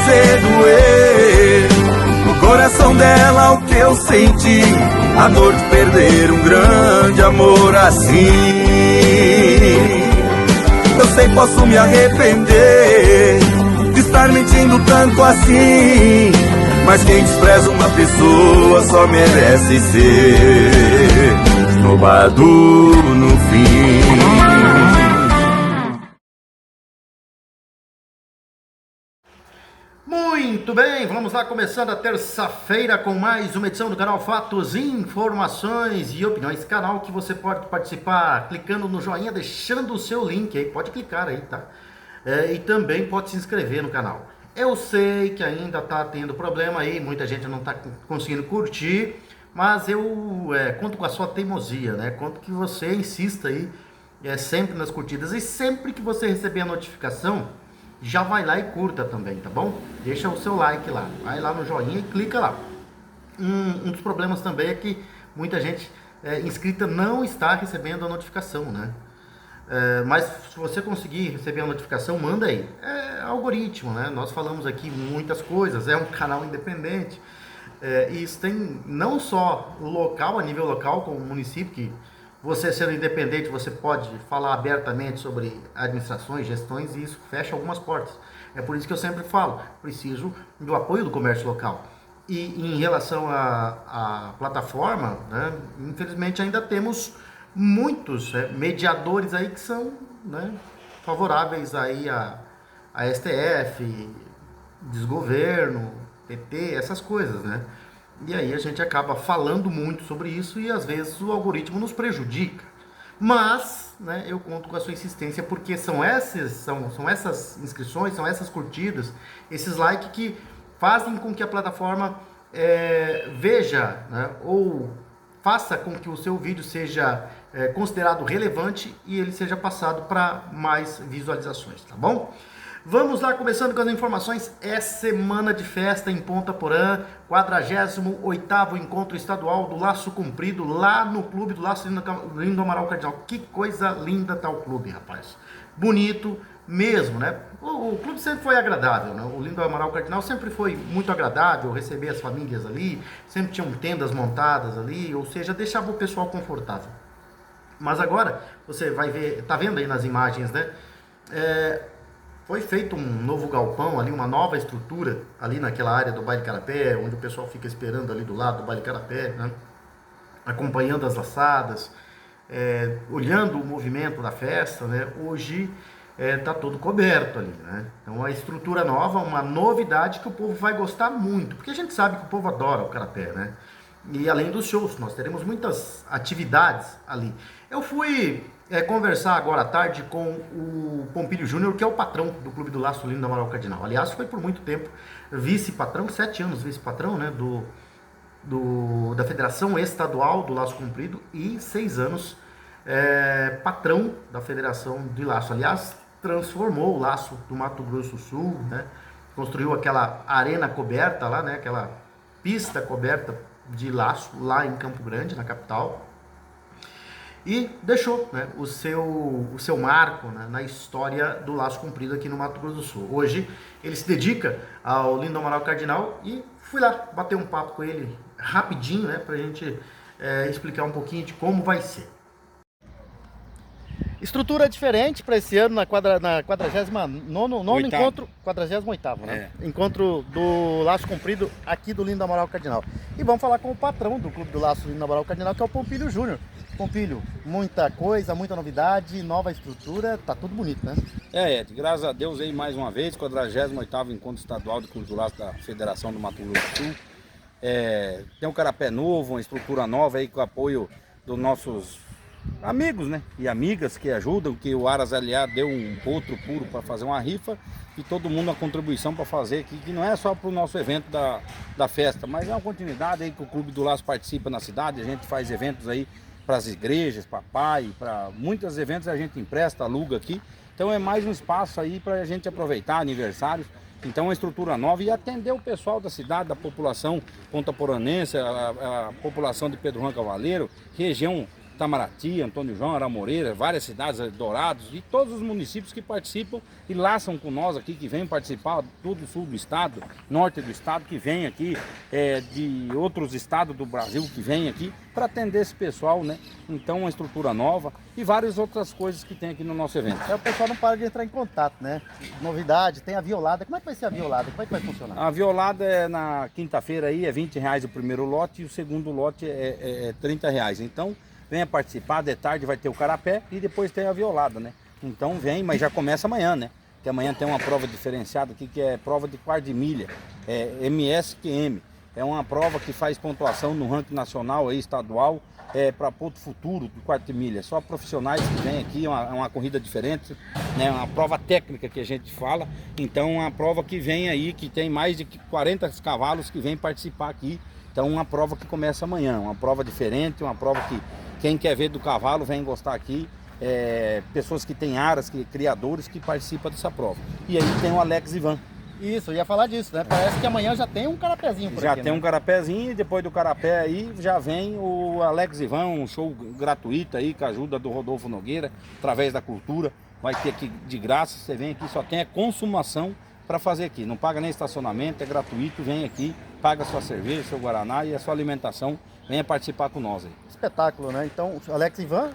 fazer doer. No coração dela o que eu senti, a dor de perder um grande amor assim. Eu sei, posso me arrepender de estar mentindo tanto assim, mas quem despreza uma pessoa só merece ser esnobado no fim. Muito bem, vamos lá, começando a terça-feira com mais uma edição do canal Fatos, Informações e Opiniões, canal que você pode participar clicando no joinha, deixando o seu link aí, pode clicar aí, tá? E também pode se inscrever no canal. Eu sei que ainda tá tendo problema aí, muita gente não tá conseguindo curtir, mas eu conto com a sua teimosia, né? Conto que você insista aí sempre nas curtidas, e sempre que você receber a notificação, já vai lá e curta também, tá bom? Deixa o seu like lá, vai lá no joinha e clica lá. Um dos problemas também é que muita gente inscrita não está recebendo a notificação, né? Mas se você conseguir receber a notificação, manda aí. É algoritmo, né? Nós falamos aqui muitas coisas, é um canal independente. E isso tem não só local, a nível local, como município, que você sendo independente, você pode falar abertamente sobre administrações, gestões, e isso fecha algumas portas. É por isso que eu sempre falo, preciso do apoio do comércio local. E em relação à plataforma, né, infelizmente ainda temos muitos mediadores aí que são, né, favoráveis aí a STF, desgoverno, PT, essas coisas, né? E aí a gente acaba falando muito sobre isso e às vezes o algoritmo nos prejudica. Mas, né, eu conto com a sua insistência, porque são essas inscrições, são essas curtidas, esses likes que fazem com que a plataforma veja, né, ou faça com que o seu vídeo seja considerado relevante e ele seja passado para mais visualizações, tá bom? Vamos lá, começando com as informações. É semana de festa em Ponta Porã, 48º Encontro Estadual do Laço Comprido, lá no Clube do Laço Lindo Amaral Cardinal. Que coisa linda tá o clube, rapaz. Bonito mesmo, né? O clube sempre foi agradável, né? O Lindo Amaral Cardinal sempre foi muito agradável, receber as famílias ali, sempre tinham tendas montadas ali, ou seja, deixava o pessoal confortável. Mas agora, você vai ver, tá vendo aí nas imagens, né? Foi feito um novo galpão ali, uma nova estrutura ali naquela área do Baile Carapé, onde o pessoal fica esperando ali do lado do Baile Carapé, né? Acompanhando as laçadas, olhando o movimento da festa, né? Hoje tá todo coberto ali, né? Então a estrutura nova, uma novidade que o povo vai gostar muito, porque a gente sabe que o povo adora o Carapé, né? E além dos shows, nós teremos muitas atividades ali. Eu fui conversar agora à tarde com o Pompílio Júnior, que é o patrão do Clube do Laço Lindo Amaral Cardinal. Aliás, foi por muito tempo vice-patrão, 7 anos vice-patrão, né, da Federação Estadual do Laço Comprido e 6 anos patrão da Federação de Laço. Aliás, transformou o Laço do Mato Grosso do Sul, né, construiu aquela arena coberta lá, né, aquela pista coberta de laço lá em Campo Grande, na capital, e deixou, né, o seu marco, né, na história do Laço Comprido aqui no Mato Grosso do Sul. Hoje ele se dedica ao Lindo Amaral Cardinal e fui lá bater um papo com ele rapidinho, né, pra gente explicar um pouquinho de como vai ser. Estrutura diferente para esse ano na 49º encontro, 48º, né? Encontro do Laço Comprido aqui do Lindo Amaral Cardinal. E vamos falar com o patrão do Clube do Laço Lindo Amaral Cardinal, que é o Pompílio Júnior. Pompílio, muita coisa, muita novidade, nova estrutura, tá tudo bonito, né? Ed, graças a Deus aí mais uma vez, 48º Encontro Estadual do Clube do Laço da Federação do Mato Grosso do Sul. Tem um carapé novo, uma estrutura nova aí com o apoio dos nossos amigos, né, e amigas que ajudam, que o Aras Aliar deu um outro puro para fazer uma rifa e todo mundo uma contribuição para fazer aqui, que não é só para o nosso evento da festa, mas é uma continuidade aí que o Clube do Laço participa na cidade. A gente faz eventos aí para as igrejas, para pai, para muitos eventos a gente empresta, aluga aqui, então é mais um espaço aí para a gente aproveitar aniversários. Então, uma estrutura nova e atender o pessoal da cidade, da população pontaporanense, a população de Pedro Juan Cavaleiro, região Itamaraty, Antônio João, Aramoreira, várias cidades, Dourados, e todos os municípios que participam e laçam com nós aqui, que vêm participar, todo o sul do estado, norte do estado, que vem aqui, de outros estados do Brasil que vem aqui, para atender esse pessoal, né? Então, uma estrutura nova e várias outras coisas que tem aqui no nosso evento. O pessoal não para de entrar em contato, né? Novidade, tem a violada. Como é que vai ser a violada? Como é que vai funcionar? A violada é na quinta-feira aí, é R$20 o primeiro lote e o segundo lote é R$30. Então, venha participar, de tarde vai ter o carapé e depois tem a violada, né? Então vem, mas já começa amanhã, né? Que amanhã tem uma prova diferenciada aqui, que é prova de quarto de milha, MSQM. É uma prova que faz pontuação no ranking nacional, aí, estadual, para ponto futuro de quarto de milha. Só profissionais que vêm aqui, é uma corrida diferente, né? Uma prova técnica que a gente fala. Então, uma prova que vem aí, que tem mais de 40 cavalos que vêm participar aqui. Então, uma prova que começa amanhã, uma prova diferente, uma prova que quem quer ver do cavalo vem gostar aqui. Pessoas que têm aras, criadores que participam dessa prova. E aí tem o Alex Ivan. Isso, eu ia falar disso, né? Parece que amanhã já tem um carapézinho por já aqui, tem, né? Um carapézinho, e depois do carapé aí já vem o Alex Ivan, um show gratuito aí com a ajuda do Rodolfo Nogueira, através da cultura. Vai ter aqui de graça, você vem aqui, só tem a consumação para fazer aqui. Não paga nem estacionamento, é gratuito, vem aqui, paga sua cerveja, seu guaraná e a sua alimentação, venha participar com nós aí. Espetáculo, né? Então, Alex Ivan,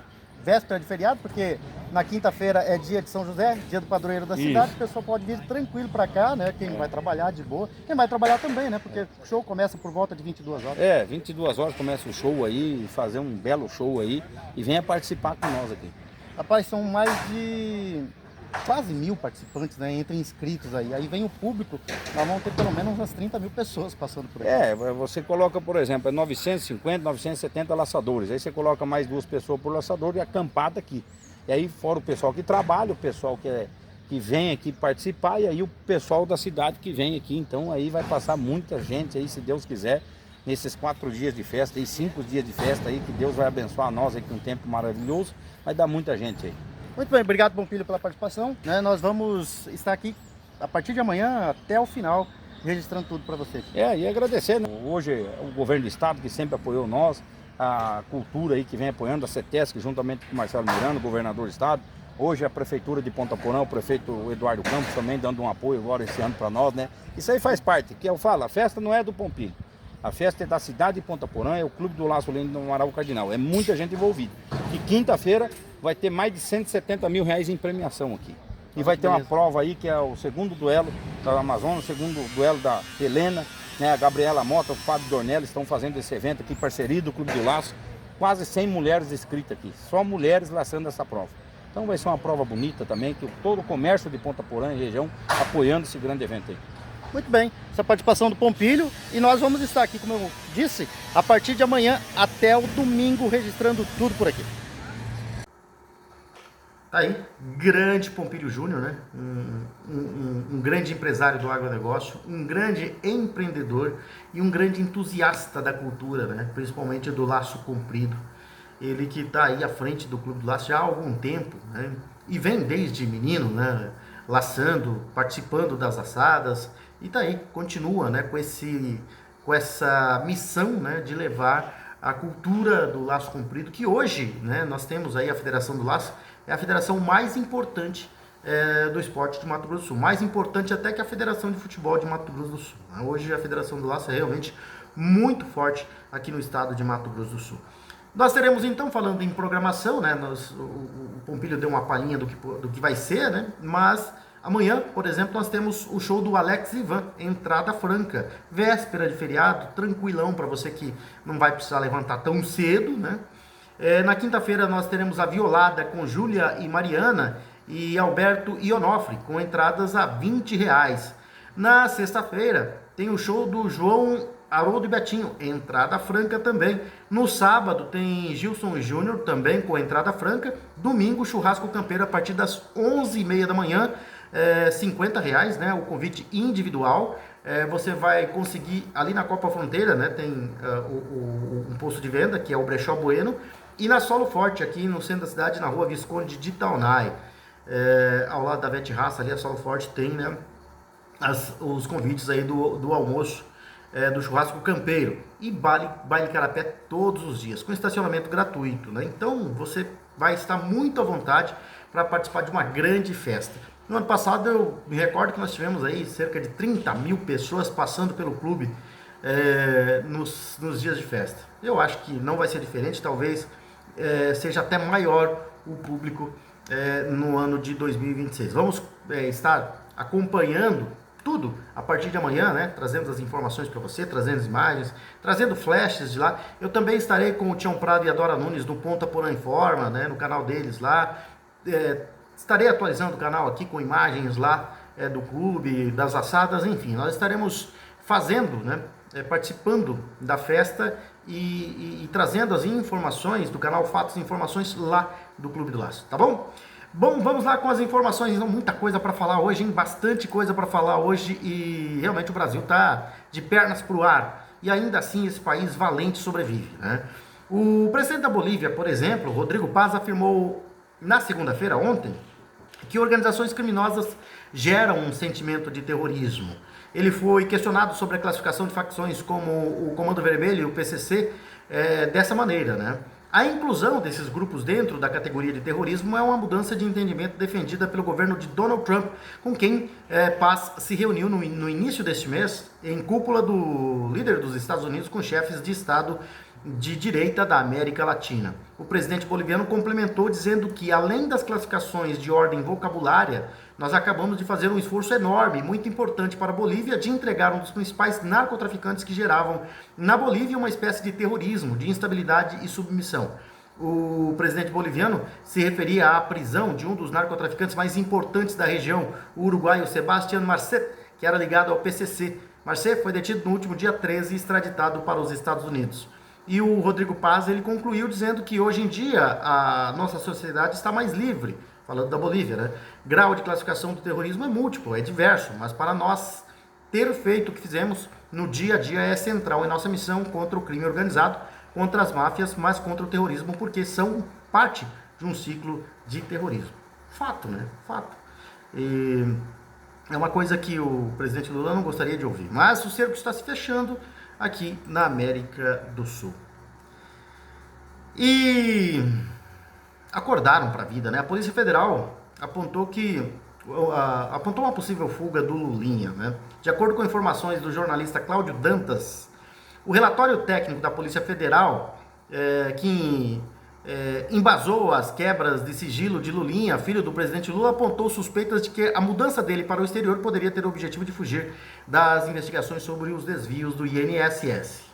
véspera de feriado, porque na quinta-feira é dia de São José, dia do padroeiro da cidade, o pessoal pode vir tranquilo para cá, né? Quem vai trabalhar de boa, quem vai trabalhar também, né? Porque o show começa por volta de 22 horas. 22 horas começa o show aí, fazer um belo show aí e venha participar com nós aqui. Rapaz, são mais de quase 1.000 participantes, né? Entre inscritos aí. Aí vem o público, nós vamos ter pelo menos umas 30 mil pessoas passando por aqui. Você coloca, por exemplo, 950, 970 laçadores. Aí você coloca mais 2 pessoas por laçador e acampada aqui. E aí fora o pessoal que trabalha, o pessoal que vem aqui participar e aí o pessoal da cidade que vem aqui. Então aí vai passar muita gente aí, se Deus quiser, nesses 4 dias de festa e 5 dias de festa aí, que Deus vai abençoar nós aí com um tempo maravilhoso. Vai dar muita gente aí. Muito bem, obrigado, Pompilho, pela participação. Né? Nós vamos estar aqui a partir de amanhã até o final, registrando tudo para você. E agradecer, né? Hoje o governo do estado que sempre apoiou nós, a cultura aí que vem apoiando, a CETESC juntamente com o Marcelo Miranda, o governador do estado. Hoje a prefeitura de Ponta Porã, o prefeito Eduardo Campos também dando um apoio agora esse ano para nós, né? Isso aí faz parte, que eu falo, a festa não é do Pompilho. A festa é da cidade de Ponta Porã, é o Clube do Laço Lindo do Amaral Cardinal. É muita gente envolvida. E quinta-feira vai ter mais de R$170 mil em premiação aqui. E vai ter uma prova aí que é o segundo duelo da Amazonas, o segundo duelo da Helena, né? A Gabriela Mota, o Fábio Dornelli estão fazendo esse evento aqui, parceria do Clube do Laço. Quase 100 mulheres inscritas aqui, só mulheres laçando essa prova. Então vai ser uma prova bonita também, que todo o comércio de Ponta Porã e região apoiando esse grande evento aí. Muito bem, essa participação do Pompilho e nós vamos estar aqui, como eu disse, a partir de amanhã até o domingo, registrando tudo por aqui. Tá aí, grande Pompilho Júnior, né? Um grande empresário do agronegócio, um grande empreendedor e um grande entusiasta da cultura, né? Principalmente do laço comprido. Ele que está aí à frente do Clube do Laço já há algum tempo, né? E vem desde menino, né? Laçando, participando das assadas. E tá aí, continua, né, com essa missão, né, de levar a cultura do laço comprido, que hoje, né, nós temos aí a Federação do Laço, é a federação mais importante do esporte de Mato Grosso do Sul, mais importante até que a Federação de Futebol de Mato Grosso do Sul. Hoje a Federação do Laço é realmente muito forte aqui no estado de Mato Grosso do Sul. Nós teremos então, falando em programação, né, o Pompilho deu uma palhinha do que vai ser, né, mas amanhã, por exemplo, nós temos o show do Alex Ivan, entrada franca, véspera de feriado, tranquilão para você que não vai precisar levantar tão cedo, né? Na quinta-feira nós teremos a Violada com Júlia e Mariana e Alberto e Onofre, com entradas a R$20. Na sexta-feira tem o show do João, Haroldo e Betinho, entrada franca também. No sábado tem Gilson Júnior, também com entrada franca. Domingo, churrasco campeiro a partir das 11h30 da manhã. R$50, né, o convite individual. Você vai conseguir ali na Copa Fronteira, né, tem um posto de venda que é o Brechó Bueno, e na Solo Forte, aqui no centro da cidade, na rua Visconde de Itaunay, ao lado da Vete Raça, ali a Solo Forte tem, né, os convites aí do almoço do churrasco campeiro e baile carapé todos os dias, com estacionamento gratuito, né? Então você vai estar muito à vontade para participar de uma grande festa. No ano passado eu me recordo que nós tivemos aí cerca de 30 mil pessoas passando pelo clube nos dias de festa. Eu acho que não vai ser diferente, talvez seja até maior o público no ano de 2026. Vamos estar acompanhando tudo a partir de amanhã, né? Trazendo as informações para você, trazendo as imagens, trazendo flashes de lá. Eu também estarei com o Tião Prado e a Dora Nunes no Ponta Porã Informa, né? No canal deles lá. Estarei atualizando o canal aqui com imagens lá do clube, das assadas, enfim. Nós estaremos fazendo, né? Participando da festa e trazendo as informações do canal Fatos e Informações lá do Clube do Laço, tá bom? Bom, vamos lá com as informações, então, muita coisa para falar hoje, hein? Bastante coisa para falar hoje e realmente o Brasil tá de pernas pro ar e ainda assim esse país valente sobrevive, né? O presidente da Bolívia, por exemplo, Rodrigo Paz, afirmou na segunda-feira, ontem, que organizações criminosas geram um sentimento de terrorismo. Ele foi questionado sobre a classificação de facções como o Comando Vermelho e o PCC dessa maneira, né? A inclusão desses grupos dentro da categoria de terrorismo é uma mudança de entendimento defendida pelo governo de Donald Trump, com quem Paz se reuniu no início deste mês em cúpula do líder dos Estados Unidos com chefes de Estado de direita da América Latina. O presidente boliviano complementou dizendo que, além das classificações de ordem vocabulária, nós acabamos de fazer um esforço enorme, muito importante para a Bolívia, de entregar um dos principais narcotraficantes que geravam na Bolívia uma espécie de terrorismo, de instabilidade e submissão. O presidente boliviano se referia à prisão de um dos narcotraficantes mais importantes da região, o uruguaio Sebastián Marcet, que era ligado ao PCC. Marcet foi detido no último dia 13 e extraditado para os Estados Unidos. E o Rodrigo Paz, ele concluiu dizendo que hoje em dia a nossa sociedade está mais livre, falando da Bolívia, né? Grau de classificação do terrorismo é múltiplo, é diverso, mas para nós ter feito o que fizemos no dia a dia é central em nossa missão contra o crime organizado, contra as máfias, mas contra o terrorismo, porque são parte de um ciclo de terrorismo. Fato, né? Fato. E é uma coisa que o presidente Lula não gostaria de ouvir, mas o cerco está se fechando aqui na América do Sul. E acordaram para a vida, né? A Polícia Federal apontou uma possível fuga do Lulinha, né? De acordo com informações do jornalista Cláudio Dantas, o relatório técnico da Polícia Federal, que embasou as quebras de sigilo de Lulinha, filho do presidente Lula, apontou suspeitas de que a mudança dele para o exterior poderia ter o objetivo de fugir das investigações sobre os desvios do INSS.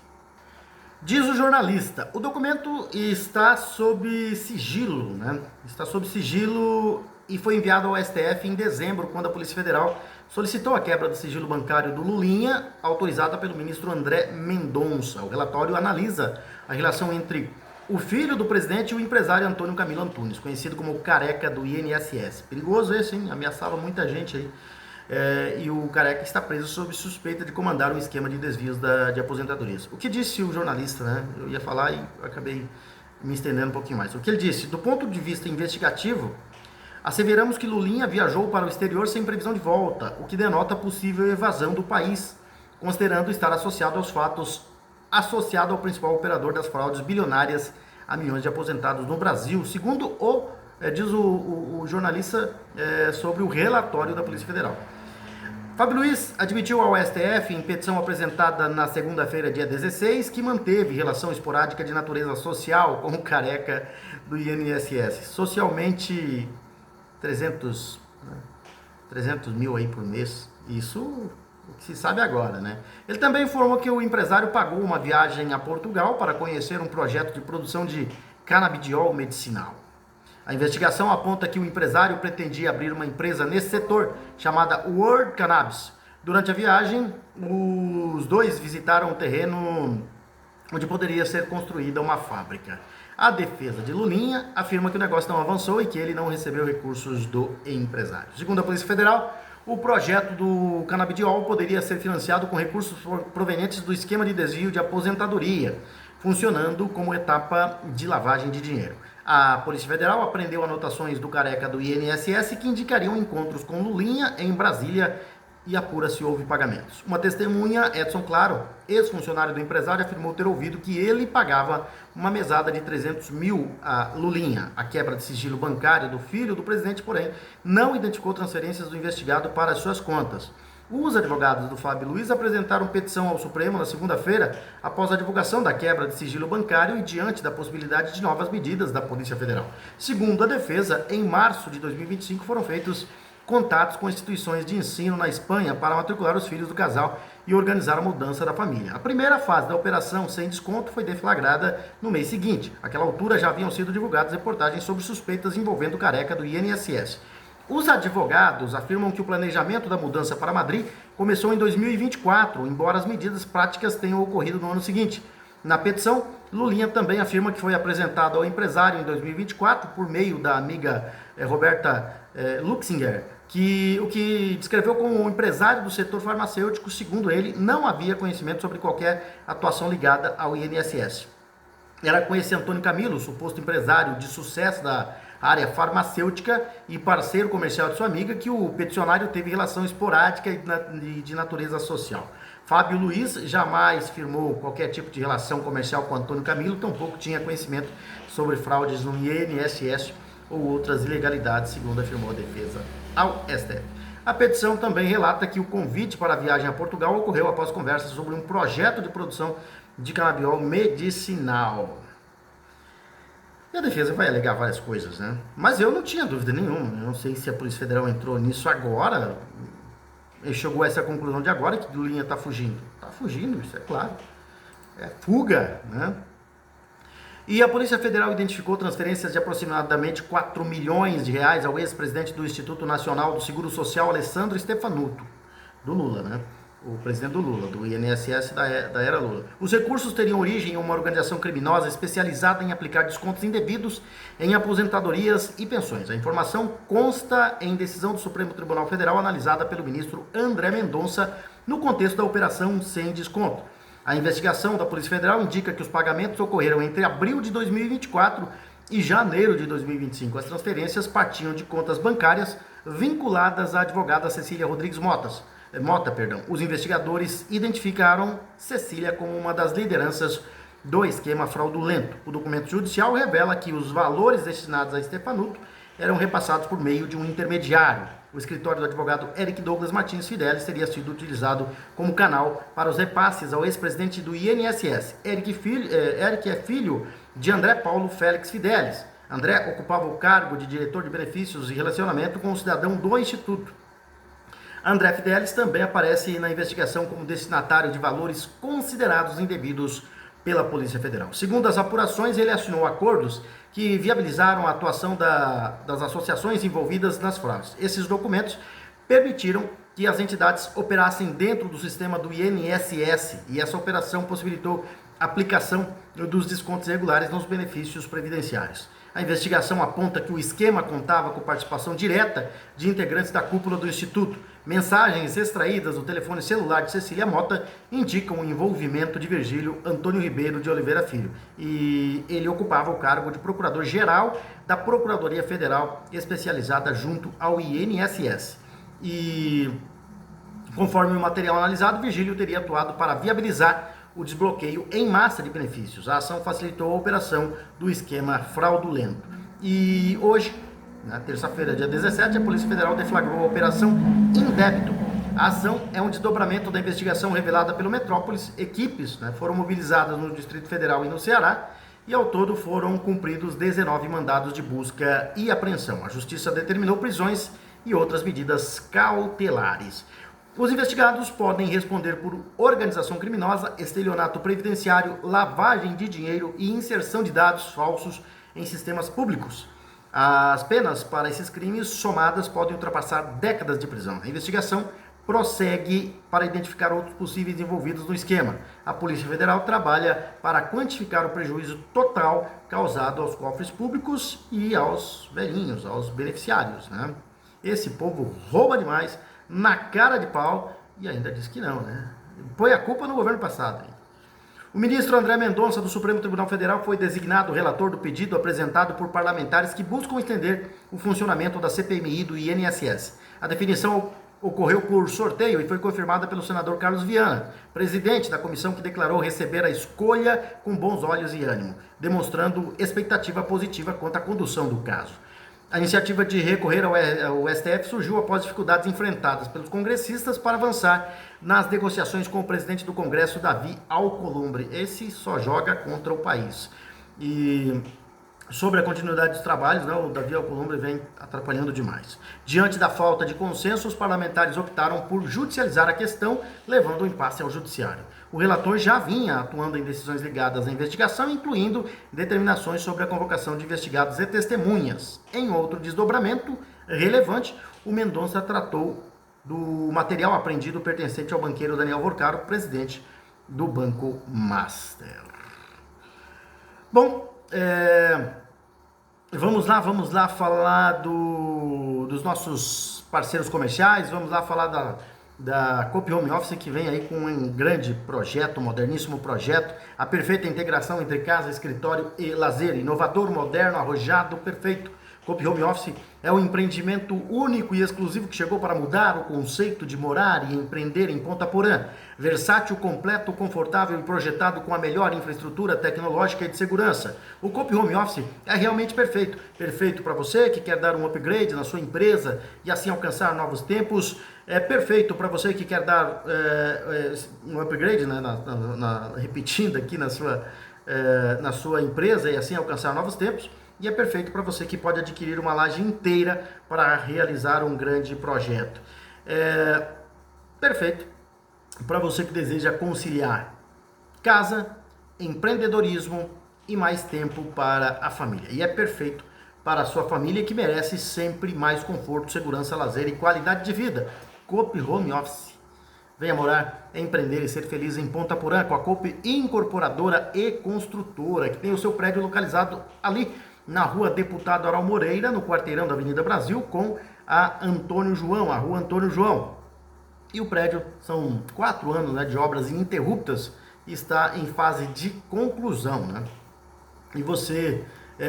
Diz o jornalista, o documento está sob sigilo, né? Está sob sigilo e foi enviado ao STF em dezembro, quando a Polícia Federal solicitou a quebra do sigilo bancário do Lulinha, autorizada pelo ministro André Mendonça. O relatório analisa a relação entre o filho do presidente e o empresário Antônio Camilo Antunes, conhecido como o Careca do INSS. Perigoso esse, hein? Ameaçava muita gente aí. E o Careca está preso sob suspeita de comandar um esquema de desvios de aposentadorias. O que disse o jornalista, né? Eu ia falar e acabei me estendendo um pouquinho mais. O que ele disse? Do ponto de vista investigativo, asseveramos que Lulinha viajou para o exterior sem previsão de volta, o que denota possível evasão do país, considerando estar associado aos fatos associado ao principal operador das fraudes bilionárias a milhões de aposentados no Brasil, segundo diz o jornalista sobre o relatório da Polícia Federal. Fábio Luiz admitiu ao STF, em petição apresentada na segunda-feira, dia 16, que manteve relação esporádica de natureza social com o Careca do INSS. Socialmente, 300 mil aí por mês. Isso o que se sabe agora, né? Ele também informou que o empresário pagou uma viagem a Portugal para conhecer um projeto de produção de canabidiol medicinal. A investigação aponta que o empresário pretendia abrir uma empresa nesse setor, chamada World Cannabis. Durante a viagem, os dois visitaram o terreno onde poderia ser construída uma fábrica. A defesa de Lulinha afirma que o negócio não avançou e que ele não recebeu recursos do empresário. Segundo a Polícia Federal, o projeto do canabidiol poderia ser financiado com recursos provenientes do esquema de desvio de aposentadoria, funcionando como etapa de lavagem de dinheiro. A Polícia Federal apreendeu anotações do Careca do INSS que indicariam encontros com Lulinha em Brasília e apura se houve pagamentos. Uma testemunha, Edson Claro, ex-funcionário do empresário, afirmou ter ouvido que ele pagava uma mesada de 300 mil a Lulinha. A quebra de sigilo bancário do filho do presidente, porém, não identificou transferências do investigado para as suas contas. Os advogados do Fábio Luiz apresentaram petição ao Supremo na segunda-feira após a divulgação da quebra de sigilo bancário e diante da possibilidade de novas medidas da Polícia Federal. Segundo a defesa, em março de 2025 foram feitos contatos com instituições de ensino na Espanha para matricular os filhos do casal e organizar a mudança da família. A primeira fase da operação sem desconto foi deflagrada no mês seguinte. Àquela altura já haviam sido divulgadas reportagens sobre suspeitas envolvendo o Careca do INSS. Os advogados afirmam que o planejamento da mudança para Madrid começou em 2024, embora as medidas práticas tenham ocorrido no ano seguinte. Na petição, Lulinha também afirma que foi apresentado ao empresário em 2024 por meio da amiga Roberta Luxinger, o que descreveu como um empresário do setor farmacêutico. Segundo ele, não havia conhecimento sobre qualquer atuação ligada ao INSS. Era com esse Antônio Camilo, suposto empresário de sucesso da área farmacêutica e parceiro comercial de sua amiga, que o peticionário teve relação esporádica e de natureza social. Fábio Luiz jamais firmou qualquer tipo de relação comercial com Antônio Camilo, tampouco tinha conhecimento sobre fraudes no INSS ou outras ilegalidades, segundo afirmou a defesa ao STF. A petição também relata que o convite para a viagem a Portugal ocorreu após conversas sobre um projeto de produção de canabiol medicinal. E a defesa vai alegar várias coisas, né? Mas eu não tinha dúvida nenhuma. Eu não sei se a Polícia Federal entrou nisso agora. Ele chegou a essa conclusão de agora que Lulinha está fugindo. Está fugindo, isso é claro. É fuga, né? E a Polícia Federal identificou transferências de aproximadamente 4 milhões de reais ao ex-presidente do Instituto Nacional do Seguro Social, Alessandro Stefanuto, do Lula, né? O presidente do Lula, do INSS da era Lula. Os recursos teriam origem em uma organização criminosa especializada em aplicar descontos indevidos em aposentadorias e pensões. A informação consta em decisão do Supremo Tribunal Federal analisada pelo ministro André Mendonça no contexto da operação sem desconto. A investigação da Polícia Federal indica que os pagamentos ocorreram entre abril de 2024 e janeiro de 2025. As transferências partiam de contas bancárias vinculadas à advogada Cecília Rodrigues Mota. Os investigadores identificaram Cecília como uma das lideranças do esquema fraudulento. O documento judicial revela que os valores destinados a Stefanuto eram repassados por meio de um intermediário. O escritório do advogado Eric Douglas Martins Fidelis teria sido utilizado como canal para os repasses ao ex-presidente do INSS. Eric é filho de André Paulo Félix Fidelis. André ocupava o cargo de diretor de benefícios e relacionamento com o cidadão do Instituto. André Fidelis também aparece na investigação como destinatário de valores considerados indevidos pela Polícia Federal. Segundo as apurações, ele assinou acordos que viabilizaram a atuação das associações envolvidas nas fraudes. Esses documentos permitiram que as entidades operassem dentro do sistema do INSS e essa operação possibilitou a aplicação dos descontos regulares nos benefícios previdenciários. A investigação aponta que o esquema contava com participação direta de integrantes da cúpula do Instituto. Mensagens extraídas do telefone celular de Cecília Mota indicam o envolvimento de Virgílio Antônio Ribeiro de Oliveira Filho. E ele ocupava o cargo de procurador-geral da Procuradoria Federal especializada junto ao INSS. E, conforme o material analisado, Virgílio teria atuado para viabilizar o desbloqueio em massa de benefícios. A ação facilitou a operação do esquema fraudulento. E hoje, na terça-feira, dia 17, a Polícia Federal deflagrou a Operação Indébito. A ação é um desdobramento da investigação revelada pelo Metrópolis. Equipes foram mobilizadas no Distrito Federal e no Ceará e ao todo foram cumpridos 19 mandados de busca e apreensão. A Justiça determinou prisões e outras medidas cautelares. Os investigados podem responder por organização criminosa, estelionato previdenciário, lavagem de dinheiro e inserção de dados falsos em sistemas públicos. As penas para esses crimes somadas podem ultrapassar décadas de prisão. A investigação prossegue para identificar outros possíveis envolvidos no esquema. A Polícia Federal trabalha para quantificar o prejuízo total causado aos cofres públicos e aos velhinhos, aos beneficiários, né? Esse povo rouba demais, na cara de pau, e ainda diz que não, né? Põe a culpa no governo passado, hein? O ministro André Mendonça, do Supremo Tribunal Federal, foi designado relator do pedido apresentado por parlamentares que buscam entender o funcionamento da CPMI do INSS. A definição ocorreu por sorteio e foi confirmada pelo senador Carlos Viana, presidente da comissão, que declarou receber a escolha com bons olhos e ânimo, demonstrando expectativa positiva quanto à condução do caso. A iniciativa de recorrer ao STF surgiu após dificuldades enfrentadas pelos congressistas para avançar nas negociações com o presidente do Congresso, Davi Alcolumbre. Esse só joga contra o país. E sobre a continuidade dos trabalhos, né, o Davi Alcolumbre vem atrapalhando demais. Diante da falta de consenso, os parlamentares optaram por judicializar a questão, levando o impasse ao judiciário. O relator já vinha atuando em decisões ligadas à investigação, incluindo determinações sobre a convocação de investigados e testemunhas. Em outro desdobramento relevante, o Mendonça tratou do material apreendido pertencente ao banqueiro Daniel Vorcaro, presidente do Banco Master. Bom, vamos lá falar dos nossos parceiros comerciais, vamos lá falar da Coop Home Office, que vem aí com um grande projeto, um moderníssimo projeto, a perfeita integração entre casa, escritório e lazer, inovador, moderno, arrojado, perfeito. Coop Home Office é um empreendimento único e exclusivo que chegou para mudar o conceito de morar e empreender em Ponta Porã. Versátil, completo, confortável e projetado com a melhor infraestrutura tecnológica e de segurança. O Coop Home Office é realmente perfeito. Perfeito para você que quer dar um upgrade na sua empresa e assim alcançar novos tempos. É perfeito para você que quer dar um upgrade, né, repetindo aqui na sua empresa e assim alcançar novos tempos. E é perfeito para você que pode adquirir uma laje inteira para realizar um grande projeto. Perfeito para você que deseja conciliar casa, empreendedorismo e mais tempo para a família. E é perfeito para a sua família, que merece sempre mais conforto, segurança, lazer e qualidade de vida. Coop Home Office. Venha morar, empreender e ser feliz em Ponta Porã com a Coop Incorporadora e Construtora, que tem o seu prédio localizado ali na Rua Deputado Aral Moreira, no quarteirão da Avenida Brasil, com a Antônio João, a Rua Antônio João. E o prédio são 4 anos, né, de obras ininterruptas e está em fase de conclusão, né? E você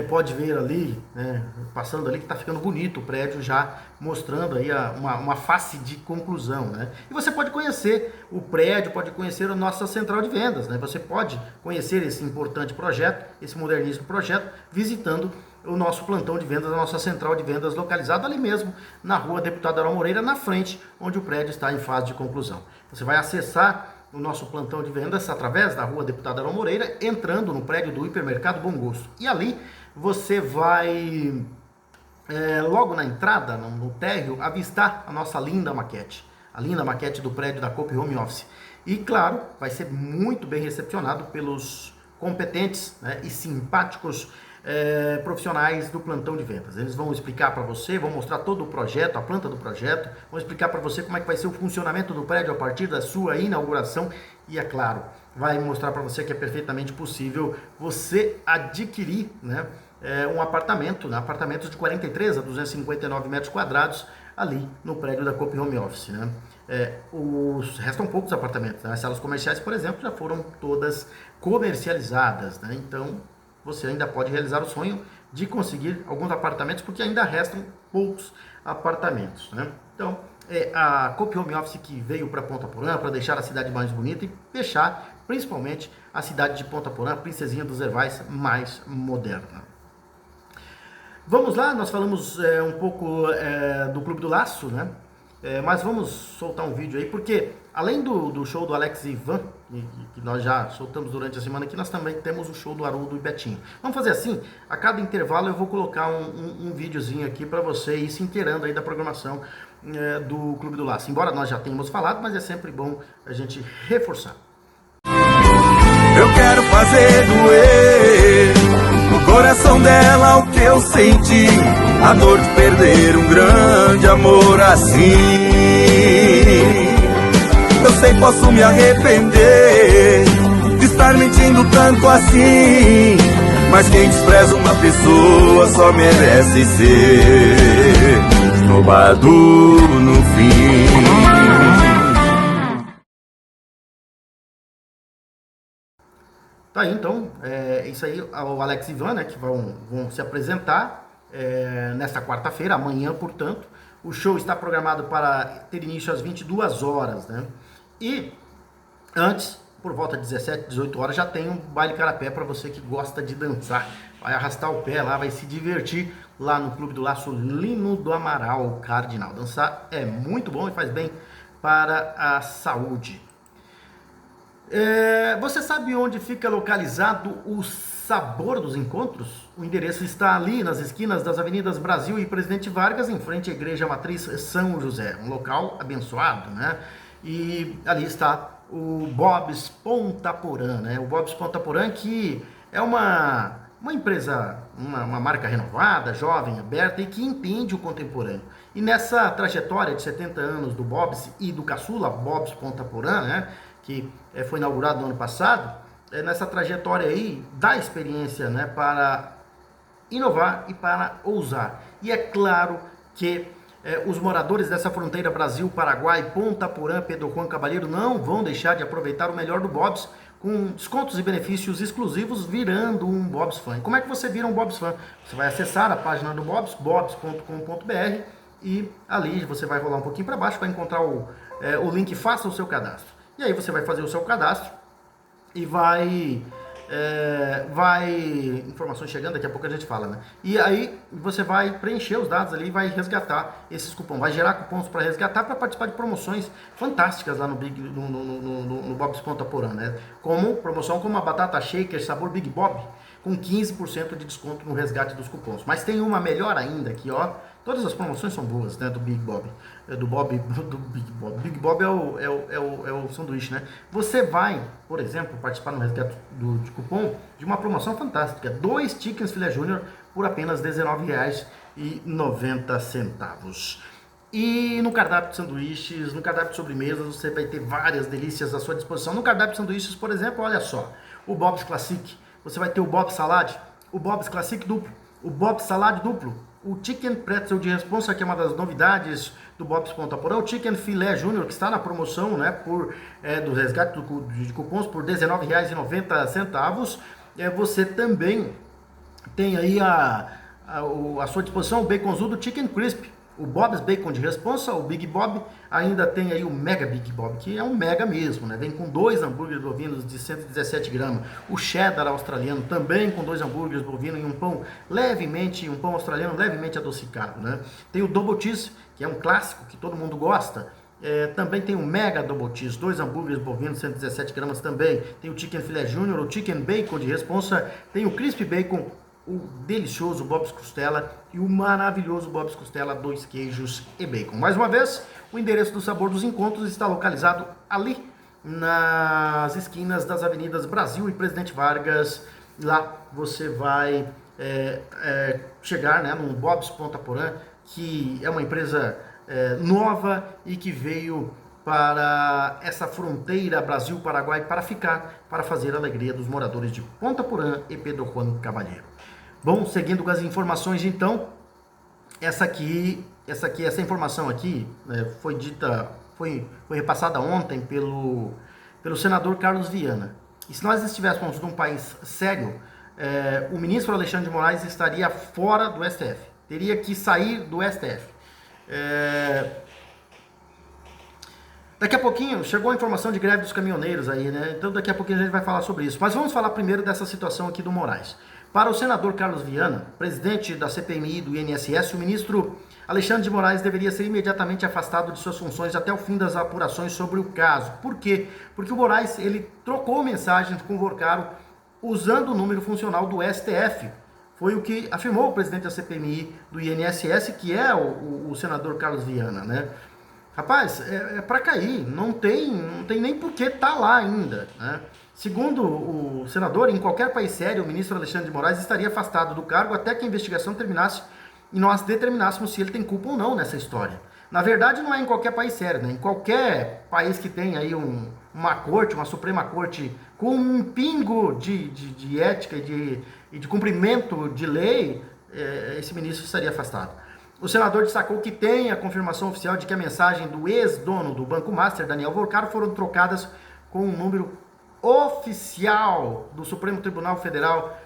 pode ver ali, né, passando ali, que está ficando bonito o prédio, já mostrando aí uma face de conclusão, né? E você pode conhecer o prédio, pode conhecer a nossa central de vendas, né? Você pode conhecer esse importante projeto, esse moderníssimo projeto, visitando o nosso plantão de vendas, a nossa central de vendas, localizada ali mesmo, na Rua Deputado Aral Moreira, na frente, onde o prédio está em fase de conclusão. Você vai acessar o nosso plantão de vendas através da Rua Deputado Aral Moreira, entrando no prédio do Hipermercado Bom Gosto. E ali você vai, logo na entrada, no térreo, avistar a nossa linda maquete. A linda maquete do prédio da Coop Home Office. E, claro, vai ser muito bem recepcionado pelos competentes, né, e simpáticos profissionais do plantão de vendas. Eles vão explicar para você, vão mostrar todo o projeto, a planta do projeto, vão explicar para você como é que vai ser o funcionamento do prédio a partir da sua inauguração e, é claro, vai mostrar para você que é perfeitamente possível você adquirir, né, um apartamento, né, apartamentos de 43 a 259 metros quadrados ali no prédio da Coop Home Office, né? Restam poucos apartamentos, né? As salas comerciais, por exemplo, já foram todas comercializadas, né? Então você ainda pode realizar o sonho de conseguir alguns apartamentos, porque ainda restam poucos apartamentos, né? Então, a Coop Home Office que veio para Ponta Porã para deixar a cidade mais bonita e deixar, principalmente, a cidade de Ponta Porã, Princesinha dos Ervais, mais moderna. Vamos lá, nós falamos um pouco do Clube do Laço, né? Mas vamos soltar um vídeo aí, porque além do show do Alex e Ivan, que nós já soltamos durante a semana aqui, nós também temos o show do Haroldo e Betinho. Vamos fazer assim, a cada intervalo eu vou colocar um videozinho aqui para você ir se inteirando aí da programação do Clube do Laço. Embora nós já tenhamos falado, mas é sempre bom a gente reforçar. Eu quero fazer doer no coração dela o que eu senti, a dor de perder um grande amor assim. Eu sei, posso me arrepender de estar mentindo tanto assim, mas quem despreza uma pessoa só merece ser roubado no fim. Tá aí, então, isso aí, o Alex e Ivan, né, que vão se apresentar nesta quarta-feira, amanhã, portanto, O show está programado para ter início às 22 horas, né? E antes, por volta de 17, 18 horas, já tem um baile carapé para você que gosta de dançar. Vai arrastar o pé lá, vai se divertir lá no Clube do Laço Lino do Amaral Cardinal. Dançar é muito bom e faz bem para a saúde. Você sabe onde fica localizado o Sabor dos Encontros? O endereço está ali nas esquinas das avenidas Brasil e Presidente Vargas, em frente à Igreja Matriz São José. Um local abençoado, né? E ali está o Bob's Ponta Porã, né? O Bob's Ponta Porã, que é uma empresa, uma marca renovada, jovem, aberta e que entende o contemporâneo. E nessa trajetória de 70 anos do Bob's e do caçula Bob's Ponta Porã, né? Que foi inaugurado no ano passado, nessa trajetória aí da experiência, né, para inovar e para ousar. E é claro que os moradores dessa fronteira Brasil-Paraguai, Ponta Porã, Pedro Juan Caballero, não vão deixar de aproveitar o melhor do Bob's, com descontos e benefícios exclusivos, virando um Bob's Fan. Como é que você vira um Bob's Fan? Você vai acessar a página do Bob's, bobs.com.br, e ali você vai rolar um pouquinho para baixo para encontrar o link Faça o seu cadastro. E aí você vai fazer o seu cadastro e vai... informações chegando, daqui a pouco a gente fala, né? E aí você vai preencher os dados ali e vai resgatar esses cupons, vai gerar cupons para resgatar, para participar de promoções fantásticas lá no Bob's Ponta Porã, né? Promoção como a batata shaker sabor Big Bob, com 15% de desconto no resgate dos cupons. Mas tem uma melhor ainda aqui, ó. Todas as promoções são boas, né, do Big Bob. Do Big Bob. Big Bob é o sanduíche, né? Você vai, por exemplo, participar no resgate de cupom de uma promoção fantástica. 2 chickens filé júnior por apenas R$19,90. E no cardápio de sanduíches, no cardápio de sobremesas, você vai ter várias delícias à sua disposição. No cardápio de sanduíches, por exemplo, olha só, o Bob's Classic. Você vai ter o Bob's Salad, o Bob's Classic duplo, o Bob's Salad duplo, o Chicken Pretzel de responsa, que é uma das novidades do Bob's Ponta Porã, o Chicken Filé Júnior, que está na promoção, né, do resgate de cupons por R$19,90. Você também tem aí à sua disposição o baconzudo Chicken Crisp, o Bob's Bacon de responsa, o Big Bob, ainda tem aí o Mega Big Bob, que é um mega mesmo, né? Vem com 2 hambúrgueres bovinos de 117 gramas, o cheddar australiano também com 2 hambúrgueres bovinos e um pão australiano levemente adocicado, né? Tem o Double Cheese, que é um clássico que todo mundo gosta. Também tem o Mega Double Cheese, 2 hambúrgueres bovinos, 117 gramas também. Tem o Chicken Filé Júnior, o Chicken Bacon de responsa, tem o Crispy Bacon, o delicioso Bob's Costela e o maravilhoso Bob's Costela, 2 queijos e bacon. Mais uma vez, o endereço do Sabor dos Encontros está localizado ali nas esquinas das avenidas Brasil e Presidente Vargas. Lá você vai chegar, né, no Bob's Ponta Porã, que é uma empresa nova e que veio para essa fronteira Brasil-Paraguai para ficar, para fazer a alegria dos moradores de Ponta Porã e Pedro Juan Caballero. Bom, seguindo com as informações, então, essa informação aqui foi repassada ontem pelo senador Carlos Viana. E se nós estivéssemos num país sério, o ministro Alexandre de Moraes estaria fora do STF, teria que sair do STF. Daqui a pouquinho chegou a informação de greve dos caminhoneiros aí, né? Então daqui a pouquinho a gente vai falar sobre isso. Mas vamos falar primeiro dessa situação aqui do Moraes. Para o senador Carlos Viana, presidente da CPMI do INSS, o ministro Alexandre de Moraes deveria ser imediatamente afastado de suas funções até o fim das apurações sobre o caso. Por quê? Porque o Moraes, ele trocou mensagens com o Vorcaro usando o número funcional do STF. Foi o que afirmou o presidente da CPMI do INSS, que é o senador Carlos Viana, né? Rapaz, é para cair, não tem nem por que estar lá ainda, né? Segundo o senador, em qualquer país sério, o ministro Alexandre de Moraes estaria afastado do cargo até que a investigação terminasse e nós determinássemos se ele tem culpa ou não nessa história. Na verdade, não é em qualquer país sério, né? Em qualquer país que tem aí uma corte, uma Suprema Corte, com um pingo de ética e de cumprimento de lei, esse ministro estaria afastado. O senador destacou que tem a confirmação oficial de que a mensagem do ex-dono do Banco Master, Daniel Vorcaro, foram trocadas com um número oficial do Supremo Tribunal Federal,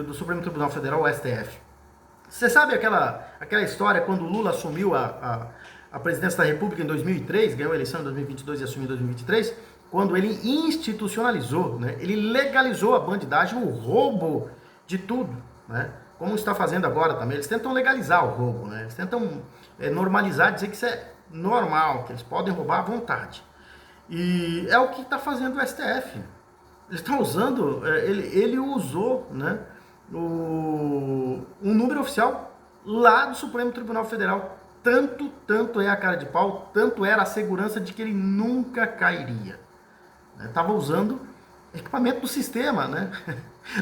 o STF. Você sabe aquela história quando o Lula assumiu a presidência da República em 2003, ganhou a eleição em 2022 e assumiu em 2023, quando ele institucionalizou, né, ele legalizou a bandidagem, o roubo de tudo, né, como está fazendo agora também. Eles tentam legalizar o roubo, né, eles tentam normalizar, dizer que isso é normal, que eles podem roubar à vontade. E é o que está fazendo o STF. Ele está usando, ele usou, né, um número oficial lá do Supremo Tribunal Federal. Tanto é a cara de pau, tanto era a segurança de que ele nunca cairia. Estava usando equipamento do sistema, né?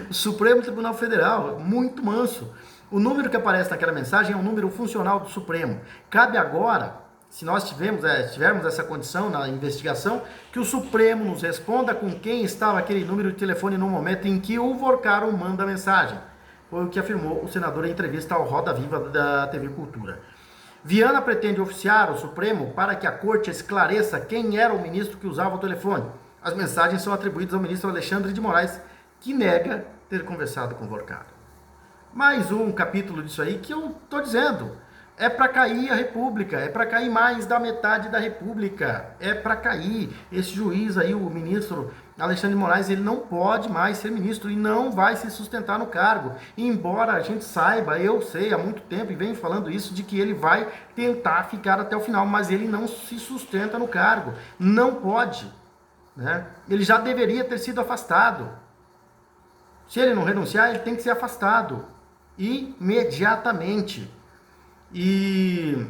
O Supremo Tribunal Federal, muito manso. O número que aparece naquela mensagem é um número funcional do Supremo. Cabe agora, se nós tivermos essa condição na investigação, que o Supremo nos responda com quem estava aquele número de telefone no momento em que o Vorcaro manda a mensagem. Foi o que afirmou o senador em entrevista ao Roda Viva da TV Cultura. Viana pretende oficiar o Supremo para que a corte esclareça quem era o ministro que usava o telefone. As mensagens são atribuídas ao ministro Alexandre de Moraes, que nega ter conversado com o Vorcaro. Mais um capítulo disso aí que eu estou dizendo. É para cair a República, é para cair mais da metade da República, é para cair. Esse juiz aí, o ministro Alexandre de Moraes, ele não pode mais ser ministro e não vai se sustentar no cargo. Embora a gente saiba, eu sei há muito tempo e venho falando isso, de que ele vai tentar ficar até o final, mas ele não se sustenta no cargo, não pode, né? Ele já deveria ter sido afastado. Se ele não renunciar, ele tem que ser afastado imediatamente. E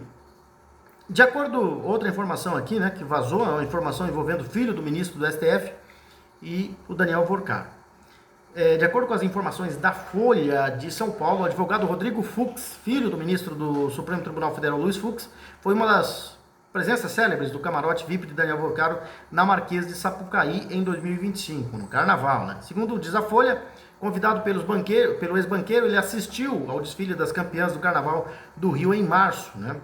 de acordo, outra informação aqui, né, que vazou, é uma informação envolvendo o filho do ministro do STF e o Daniel Vorcaro. De acordo com as informações da Folha de São Paulo, o advogado Rodrigo Fux, filho do ministro do Supremo Tribunal Federal, Luiz Fux, foi uma das presenças célebres do camarote VIP de Daniel Vorcaro na Marquês de Sapucaí em 2025, no Carnaval, né? Segundo diz a Folha, convidado pelo ex-banqueiro, ele assistiu ao desfile das campeãs do Carnaval do Rio em março, né?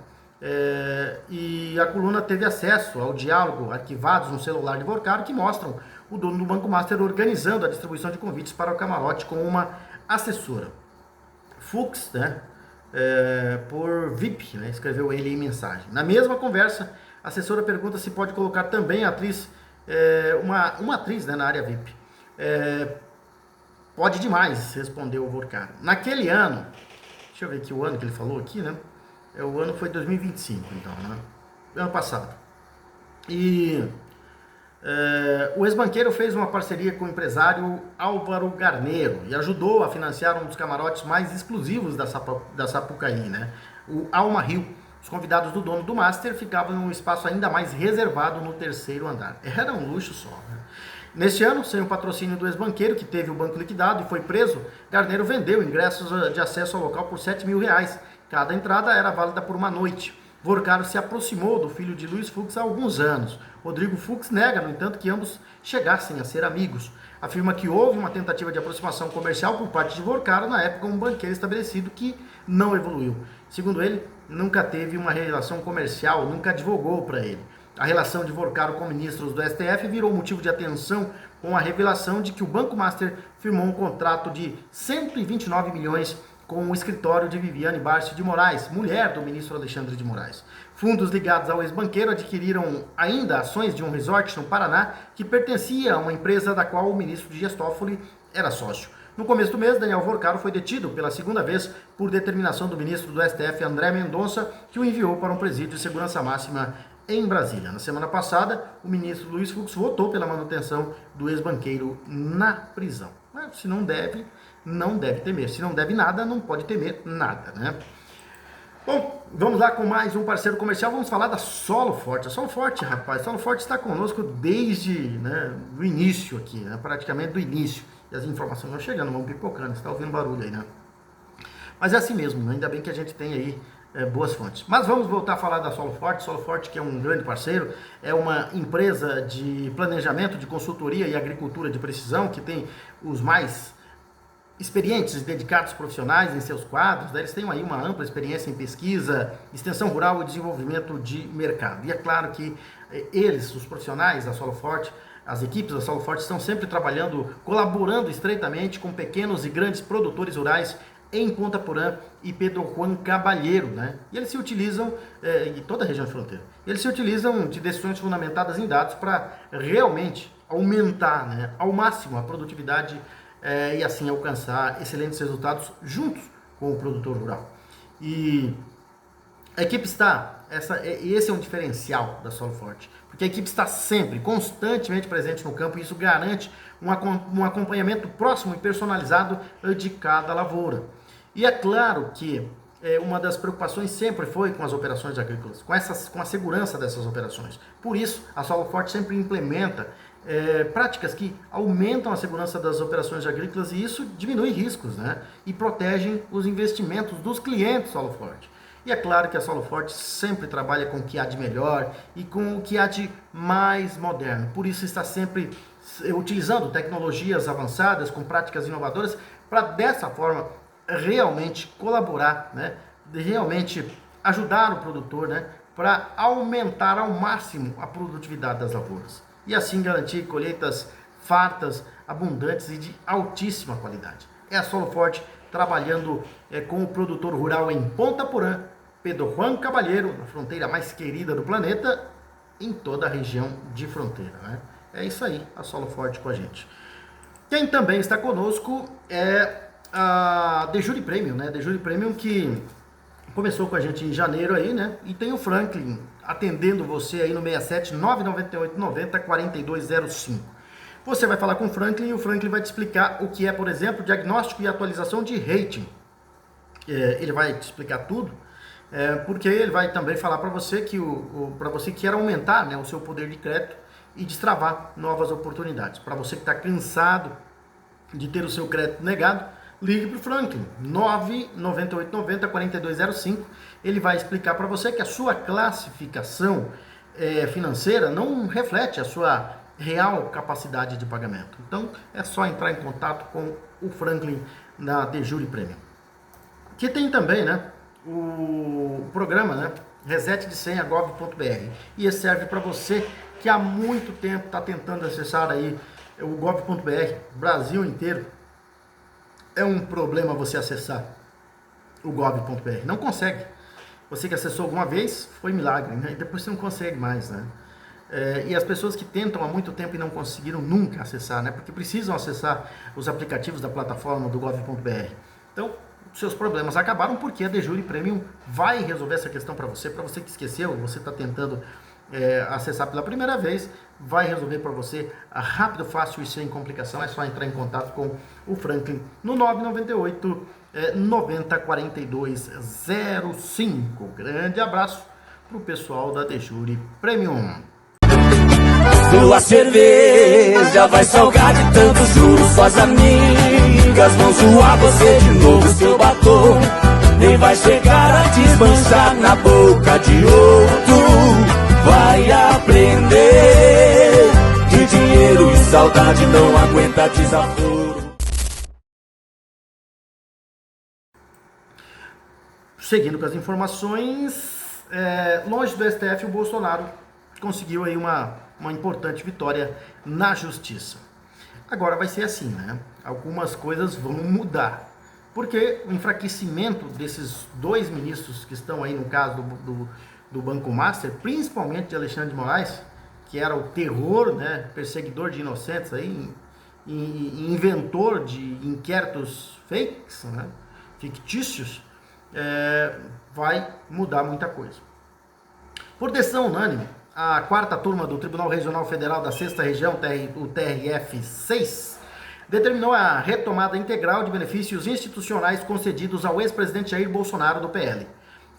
E a coluna teve acesso ao diálogo arquivados no celular de Vorcaro, que mostram o dono do Banco Master organizando a distribuição de convites para o camarote com uma assessora. Fux, né, por VIP, né, escreveu ele em mensagem. Na mesma conversa, a assessora pergunta se pode colocar também a atriz, uma atriz, né, na área VIP. Pode demais, respondeu o Vorcaro. Naquele ano, deixa eu ver aqui o ano que ele falou aqui, né? O ano foi 2025, então, né? Ano passado. E o ex-banqueiro fez uma parceria com o empresário Álvaro Garneiro e ajudou a financiar um dos camarotes mais exclusivos da Sapucaí, né? O Alma Rio. Os convidados do dono do Master ficavam em um espaço ainda mais reservado no terceiro andar. Era um luxo só, né? Neste ano, sem o patrocínio do ex-banqueiro, que teve o banco liquidado e foi preso, Garneiro vendeu ingressos de acesso ao local por R$7.000. Cada entrada era válida por uma noite. Vorcaro se aproximou do filho de Luiz Fux há alguns anos. Rodrigo Fux nega, no entanto, que ambos chegassem a ser amigos. Afirma que houve uma tentativa de aproximação comercial por parte de Vorcaro, na época um banqueiro estabelecido, que não evoluiu. Segundo ele, nunca teve uma relação comercial, nunca advogou para ele. A relação de Vorcaro com ministros do STF virou motivo de atenção com a revelação de que o Banco Master firmou um contrato de 129 milhões com o escritório de Viviane Barcio de Moraes, mulher do ministro Alexandre de Moraes. Fundos ligados ao ex-banqueiro adquiriram ainda ações de um resort no Paraná que pertencia a uma empresa da qual o ministro Dias Toffoli era sócio. No começo do mês, Daniel Vorcaro foi detido pela segunda vez por determinação do ministro do STF, André Mendonça, que o enviou para um presídio de segurança máxima em Brasília. Na semana passada, o ministro Luiz Fux votou pela manutenção do ex-banqueiro na prisão. Mas, se não deve, não deve temer. Se não deve nada, não pode temer nada, né? Bom, vamos lá com mais um parceiro comercial. Vamos falar da Solo Forte. A Solo Forte, rapaz, a Solo Forte está conosco desde o início aqui, né? Praticamente do início. E as informações vão chegando, vão pipocando. Você está ouvindo barulho aí, né? Mas é assim mesmo, ainda bem que a gente tem aí boas fontes. Mas vamos voltar a falar da Solo Forte. Solo Forte, que é um grande parceiro, é uma empresa de planejamento, de consultoria e agricultura de precisão, que tem os mais experientes e dedicados profissionais em seus quadros, né? Eles têm aí uma ampla experiência em pesquisa, extensão rural e desenvolvimento de mercado. E é claro que eles, os profissionais da Solo Forte, as equipes da Solo Forte estão sempre trabalhando, colaborando estreitamente com pequenos e grandes produtores rurais em Ponta Porã e Pedro Juan Caballero, né? E eles se utilizam, em toda a região de fronteira, eles se utilizam de decisões fundamentadas em dados para realmente aumentar, né, ao máximo a produtividade e assim alcançar excelentes resultados juntos com o produtor rural. E a equipe esse é um diferencial da Solo Forte, porque a equipe está sempre, constantemente presente no campo e isso garante um acompanhamento próximo e personalizado de cada lavoura. E é claro que uma das preocupações sempre foi com as operações agrícolas, com a segurança dessas operações. Por isso, a Solo Forte sempre implementa práticas que aumentam a segurança das operações agrícolas e isso diminui riscos, né? E protegem os investimentos dos clientes Solo Forte. E é claro que a Solo Forte sempre trabalha com o que há de melhor e com o que há de mais moderno. Por isso está sempre utilizando tecnologias avançadas, com práticas inovadoras, para dessa forma realmente colaborar, né? Realmente ajudar o produtor, né? Para aumentar ao máximo a produtividade das lavouras. E assim garantir colheitas fartas, abundantes e de altíssima qualidade. É a Solo Forte trabalhando com o produtor rural em Ponta Porã, Pedro Juan Caballero, na fronteira mais querida do planeta, em toda a região de fronteira, né? É isso aí, a Solo Forte com a gente. Quem também está conosco é a DeJury Premium, né? DeJury Premium que começou com a gente em janeiro aí, né? E tem o Franklin atendendo você aí no 67 998 90 4205. Você vai falar com o Franklin e o Franklin vai te explicar o que é, por exemplo, diagnóstico e atualização de rating. Ele vai te explicar tudo, porque ele vai também falar para você que para você que quer aumentar, né, o seu poder de crédito e destravar novas oportunidades. Para você que está cansado de ter o seu crédito negado, ligue para o Franklin, 99890 4205. Ele vai explicar para você que a sua classificação financeira não reflete a sua real capacidade de pagamento. Então é só entrar em contato com o Franklin na DeJury Premium. Que tem também, né, o programa, né, Reset de Senha gov.br. E esse serve para você que há muito tempo está tentando acessar aí o gov.br, Brasil inteiro. É um problema você acessar o gov.br. Não consegue. Você que acessou alguma vez, foi milagre, né? E depois você não consegue mais, né? E as pessoas que tentam há muito tempo e não conseguiram nunca acessar, né? Porque precisam acessar os aplicativos da plataforma do gov.br. Então, seus problemas acabaram porque a DeJury Premium vai resolver essa questão para você que esqueceu, você está tentando acessar pela primeira vez, vai resolver para você rápido, fácil e sem complicação. É só entrar em contato com o Franklin no 998 90 42 05. Grande abraço para o pessoal da DeJury Premium. Sua cerveja vai salgar de tantos juros, suas amigas vão zoar você de novo, seu batom nem vai chegar a desmanchar na boca de outro. Vai aprender que dinheiro e saudade não aguenta desaforo. Seguindo com as informações, longe do STF, o Bolsonaro conseguiu aí uma importante vitória na justiça. Agora vai ser assim, né? Algumas coisas vão mudar, porque o enfraquecimento desses dois ministros que estão aí no caso do Banco Master, principalmente de Alexandre de Moraes, que era o terror, né, perseguidor de inocentes aí, e inventor de inquéritos fakes, né, fictícios, vai mudar muita coisa. Por decisão unânime, a quarta turma do Tribunal Regional Federal da 6ª Região, o TRF-6, determinou a retomada integral de benefícios institucionais concedidos ao ex-presidente Jair Bolsonaro do PL.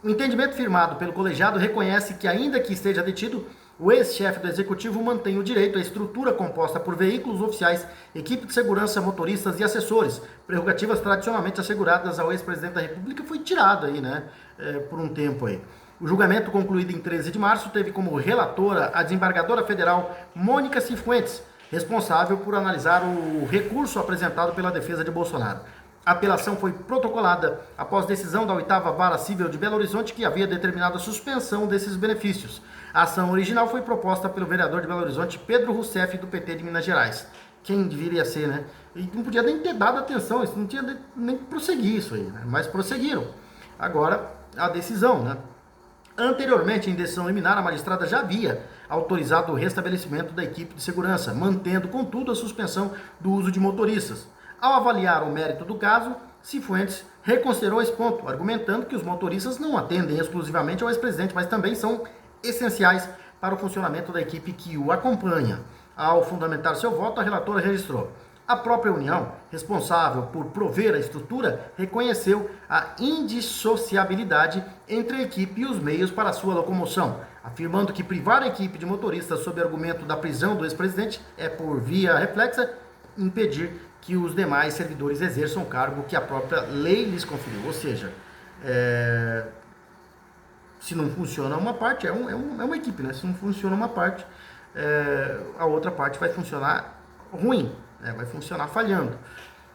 O entendimento firmado pelo colegiado reconhece que, ainda que esteja detido, o ex-chefe do Executivo mantém o direito à estrutura composta por veículos oficiais, equipe de segurança, motoristas e assessores, prerrogativas tradicionalmente asseguradas ao ex-presidente da República. Foi tirado aí, né, por um tempo aí. O julgamento, concluído em 13 de março, teve como relatora a desembargadora federal Mônica Cifuentes, responsável por analisar o recurso apresentado pela defesa de Bolsonaro. A apelação foi protocolada após decisão da 8ª Vara Civil de Belo Horizonte, que havia determinado a suspensão desses benefícios. A ação original foi proposta pelo vereador de Belo Horizonte, Pedro Rousseff, do PT de Minas Gerais, quem deveria ser, né? E não podia nem ter dado atenção, isso não tinha nem prosseguir isso aí, né? Mas prosseguiram. Agora, a decisão, né? Anteriormente, em decisão liminar, a magistrada já havia autorizado o restabelecimento da equipe de segurança, mantendo, contudo, a suspensão do uso de motoristas. Ao avaliar o mérito do caso, Cifuentes reconsiderou esse ponto, argumentando que os motoristas não atendem exclusivamente ao ex-presidente, mas também são essenciais para o funcionamento da equipe que o acompanha. Ao fundamentar seu voto, a relatora registrou: a própria União, responsável por prover a estrutura, reconheceu a indissociabilidade entre a equipe e os meios para sua locomoção, afirmando que privar a equipe de motoristas sob argumento da prisão do ex-presidente é, por via reflexa, impedir que os demais servidores exerçam o cargo que a própria lei lhes conferiu. Ou seja, se não funciona uma parte, é uma equipe, né? Se não funciona uma parte, a outra parte vai funcionar ruim. Vai funcionar falhando.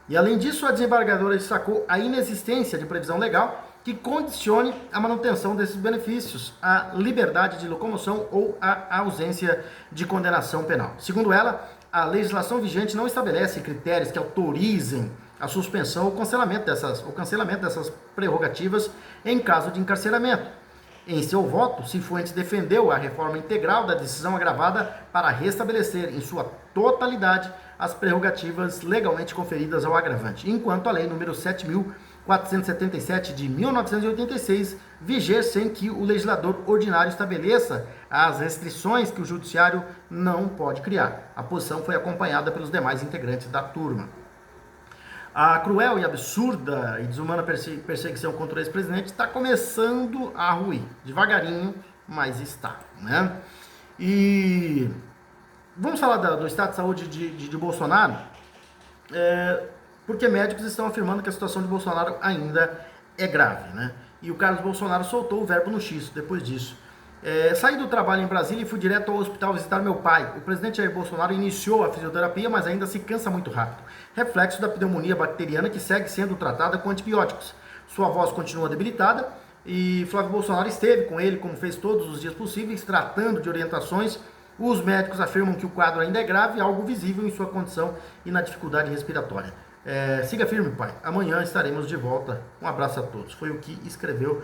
E além disso, a desembargadora destacou a inexistência de previsão legal que condicione a manutenção desses benefícios, a liberdade de locomoção ou a ausência de condenação penal. Segundo ela, a legislação vigente não estabelece critérios que autorizem a suspensão ou cancelamento dessas prerrogativas em caso de encarceramento. Em seu voto, Cifuentes defendeu a reforma integral da decisão agravada para restabelecer em sua totalidade as prerrogativas legalmente conferidas ao agravante, enquanto a lei número 7.477 de 1986 viger sem que o legislador ordinário estabeleça as restrições que o judiciário não pode criar. A posição foi acompanhada pelos demais integrantes da turma. A cruel e absurda e desumana perseguição contra o ex-presidente está começando a ruir, devagarinho, mas está, né? E vamos falar do estado de saúde de Bolsonaro, porque médicos estão afirmando que a situação de Bolsonaro ainda é grave, né? E o Carlos Bolsonaro soltou o verbo no X depois disso. Saí do trabalho em Brasília e fui direto ao hospital visitar meu pai. O presidente Jair Bolsonaro iniciou a fisioterapia, mas ainda se cansa muito rápido. Reflexo da pneumonia bacteriana que segue sendo tratada com antibióticos. Sua voz continua debilitada e Flávio Bolsonaro esteve com ele, como fez todos os dias possíveis, tratando de orientações. Os médicos afirmam que o quadro ainda é grave, algo visível em sua condição e na dificuldade respiratória. Siga firme, pai. Amanhã estaremos de volta. Um abraço a todos. Foi o que escreveu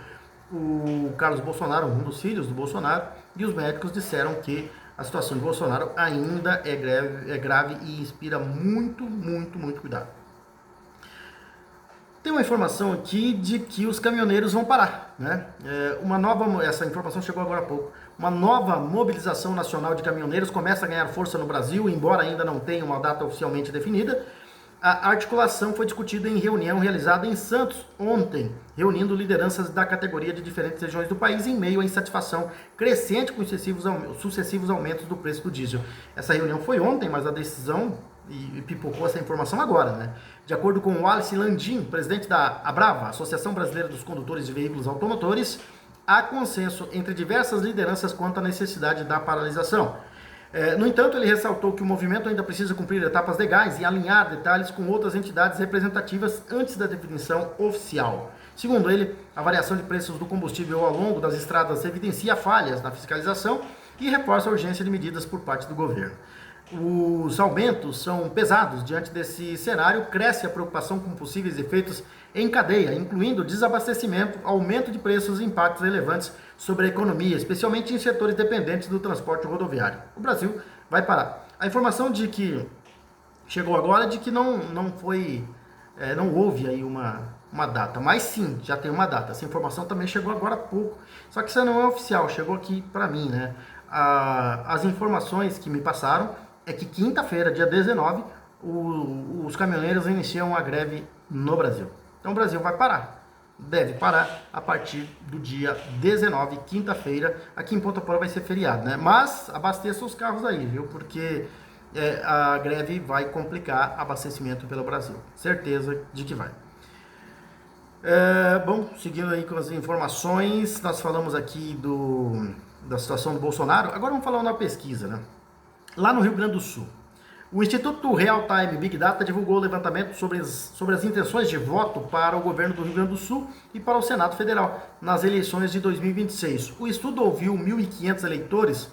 o Carlos Bolsonaro, um dos filhos do Bolsonaro, e os médicos disseram que a situação de Bolsonaro ainda é grave e inspira muito, muito, muito cuidado. Tem uma informação aqui de que os caminhoneiros vão parar, né? Essa informação chegou agora há pouco. Uma nova mobilização nacional de caminhoneiros começa a ganhar força no Brasil, embora ainda não tenha uma data oficialmente definida. A articulação foi discutida em reunião realizada em Santos ontem, reunindo lideranças da categoria de diferentes regiões do país em meio à insatisfação crescente com sucessivos aumentos do preço do diesel. Essa reunião foi ontem, mas a decisão, e pipocou essa informação agora, né? De acordo com o Wallace Landim, presidente da ABRAVA, Associação Brasileira dos Condutores de Veículos Automotores, há consenso entre diversas lideranças quanto à necessidade da paralisação. No entanto, ele ressaltou que o movimento ainda precisa cumprir etapas legais e alinhar detalhes com outras entidades representativas antes da definição oficial. Segundo ele, a variação de preços do combustível ao longo das estradas evidencia falhas na fiscalização e reforça a urgência de medidas por parte do governo. Os aumentos são pesados. Diante desse cenário, cresce a preocupação com possíveis efeitos em cadeia, incluindo desabastecimento, aumento de preços e impactos relevantes sobre a economia, especialmente em setores dependentes do transporte rodoviário. O Brasil vai parar. A informação de que chegou agora é de que não houve aí uma data, mas sim, já tem uma data. Essa informação também chegou agora há pouco, só que isso não é oficial, chegou aqui para mim, né? As informações que me passaram é que quinta-feira, dia 19, os caminhoneiros iniciam a greve no Brasil. Então o Brasil vai parar, deve parar a partir do dia 19, quinta-feira. Aqui em Ponta Porã vai ser feriado, né? Mas abasteça os carros aí, viu? Porque a greve vai complicar abastecimento pelo Brasil. Certeza de que vai. Bom, seguindo aí com as informações, nós falamos aqui da situação do Bolsonaro. Agora vamos falar uma pesquisa, né? Lá no Rio Grande do Sul, o Instituto Real Time Big Data divulgou o levantamento sobre as intenções de voto para o governo do Rio Grande do Sul e para o Senado Federal nas eleições de 2026. O estudo ouviu 1.500 eleitores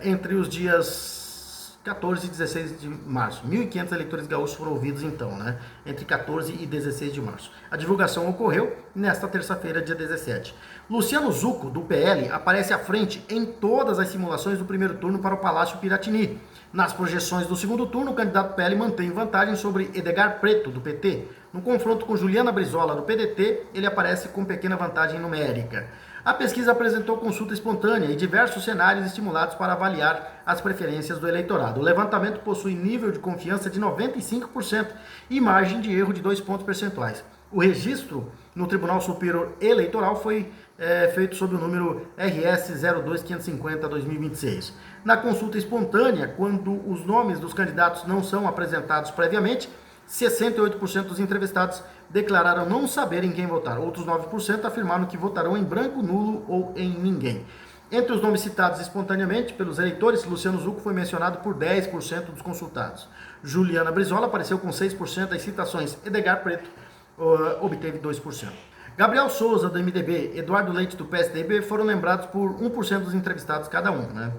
entre os dias 14 e 16 de março. 1.500 eleitores gaúchos foram ouvidos então, né? Entre 14 e 16 de março. A divulgação ocorreu nesta terça-feira, dia 17. Luciano Zucco, do PL, aparece à frente em todas as simulações do primeiro turno para o Palácio Piratini. Nas projeções do segundo turno, o candidato PL mantém vantagem sobre Edgar Preto, do PT. No confronto com Juliana Brizola, do PDT, ele aparece com pequena vantagem numérica. A pesquisa apresentou consulta espontânea e diversos cenários estimulados para avaliar as preferências do eleitorado. O levantamento possui nível de confiança de 95% e margem de erro de 2 pontos percentuais. O registro no Tribunal Superior Eleitoral foi feito sob o número RS 02550-2026. Na consulta espontânea, quando os nomes dos candidatos não são apresentados previamente, 68% dos entrevistados declararam não saber em quem votar. Outros 9% afirmaram que votarão em branco, nulo ou em ninguém. Entre os nomes citados espontaneamente pelos eleitores, Luciano Zucco foi mencionado por 10% dos consultados. Juliana Brizola apareceu com 6% das citações. Edgar Preto obteve 2%. Gabriel Souza, do MDB, Eduardo Leite, do PSDB, foram lembrados por 1% dos entrevistados cada um, né?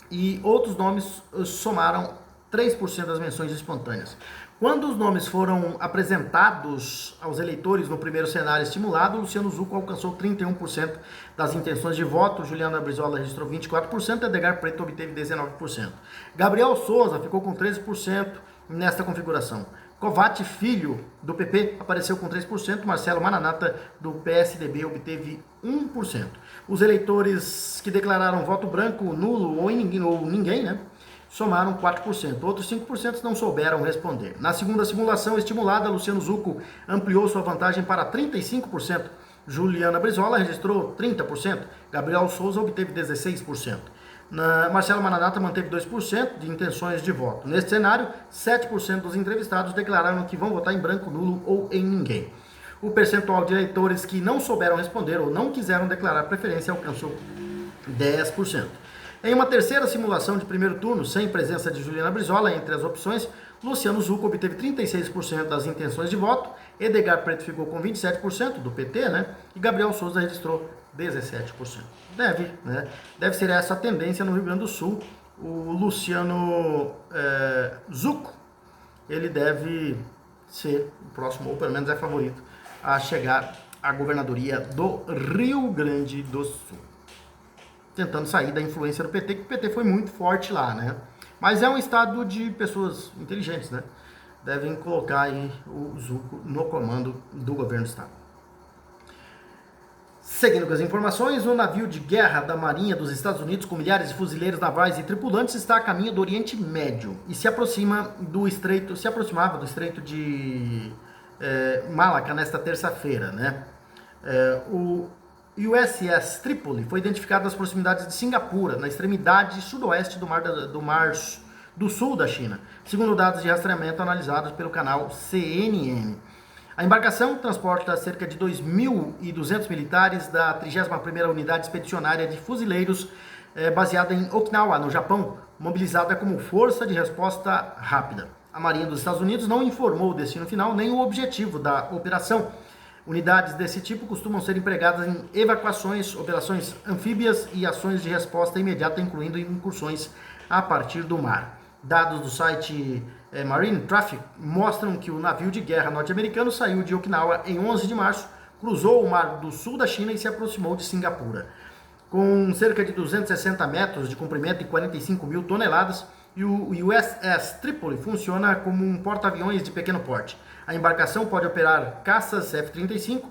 E outros nomes somaram 3% das menções espontâneas. Quando os nomes foram apresentados aos eleitores no primeiro cenário estimulado, Luciano Zucco alcançou 31% das intenções de voto, Juliana Brizola registrou 24%, Edgar Preto obteve 19%. Gabriel Souza ficou com 13% nesta configuração. Covatti Filho, do PP, apareceu com 3%, Marcelo Mananata, do PSDB, obteve 1%. Os eleitores que declararam voto branco, nulo ou ninguém, né, somaram 4%. Outros 5% não souberam responder. Na segunda simulação estimulada, Luciano Zucco ampliou sua vantagem para 35%. Juliana Brizola registrou 30%. Gabriel Souza obteve 16%. Marcelo Mananata manteve 2% de intenções de voto. Nesse cenário, 7% dos entrevistados declararam que vão votar em branco, nulo ou em ninguém. O percentual de eleitores que não souberam responder ou não quiseram declarar preferência alcançou 10%. Em uma terceira simulação de primeiro turno, sem presença de Juliana Brizola entre as opções, Luciano Zucco obteve 36% das intenções de voto, Edgar Preto ficou com 27% do PT, né? E Gabriel Souza registrou 17%. Deve ser essa a tendência no Rio Grande do Sul. O Luciano Zucco, ele deve ser o próximo, ou pelo menos é favorito, a chegar à governadoria do Rio Grande do Sul. Tentando sair da influência do PT, que o PT foi muito forte lá, né? Mas é um estado de pessoas inteligentes, né? Devem colocar aí o Zucco no comando do governo do estado. Seguindo com as informações, o navio de guerra da Marinha dos Estados Unidos, com milhares de fuzileiros navais e tripulantes, está a caminho do Oriente Médio e se aproximava do estreito de Malaca nesta terça-feira, né? O USS Tripoli foi identificado nas proximidades de Singapura, na extremidade sudoeste do Mar do Sul da China, segundo dados de rastreamento analisados pelo canal CNN. A embarcação transporta cerca de 2.200 militares da 31ª Unidade Expedicionária de Fuzileiros, baseada em Okinawa, no Japão, mobilizada como força de resposta rápida. A Marinha dos Estados Unidos não informou o destino final nem o objetivo da operação. Unidades desse tipo costumam ser empregadas em evacuações, operações anfíbias e ações de resposta imediata, incluindo incursões a partir do mar. Dados do site Marine Traffic mostram que o navio de guerra norte-americano saiu de Okinawa em 11 de março, cruzou o Mar do Sul da China e se aproximou de Singapura. Com cerca de 260 metros de comprimento e 45 mil toneladas, o USS Tripoli funciona como um porta-aviões de pequeno porte. A embarcação pode operar caças F-35,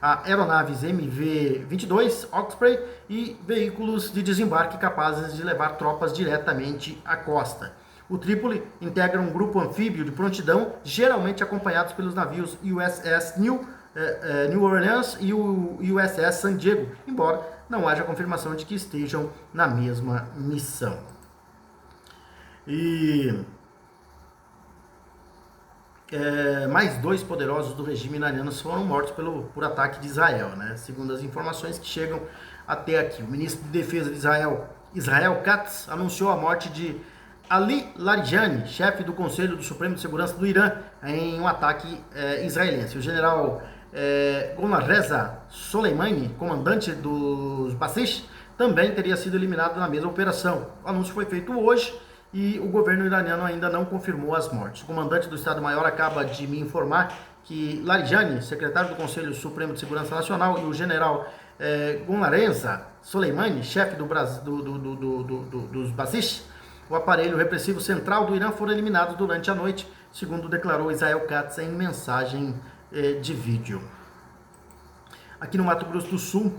aeronaves MV-22 Osprey e veículos de desembarque capazes de levar tropas diretamente à costa. O Tripoli integra um grupo anfíbio de prontidão, geralmente acompanhados pelos navios USS New Orleans e o USS San Diego, embora não haja confirmação de que estejam na mesma missão. E mais 2 poderosos do regime iraniano foram mortos por ataque de Israel, né? Segundo as informações que chegam até aqui. O ministro de Defesa de Israel Katz, anunciou a morte de Ali Larijani, chefe do Conselho do Supremo de Segurança do Irã, em um ataque israelense. O general Ghonar-Reza Soleimani, comandante dos Basish, também teria sido eliminado na mesma operação. O anúncio foi feito hoje e o governo iraniano ainda não confirmou as mortes. O comandante do Estado-Maior acaba de me informar que Larijani, secretário do Conselho Supremo de Segurança Nacional, e o general Gonlarenza Soleimani, chefe dos Basij, o aparelho repressivo central do Irã, foram eliminados durante a noite, segundo declarou Israel Katz em mensagem de vídeo. Aqui no Mato Grosso do Sul,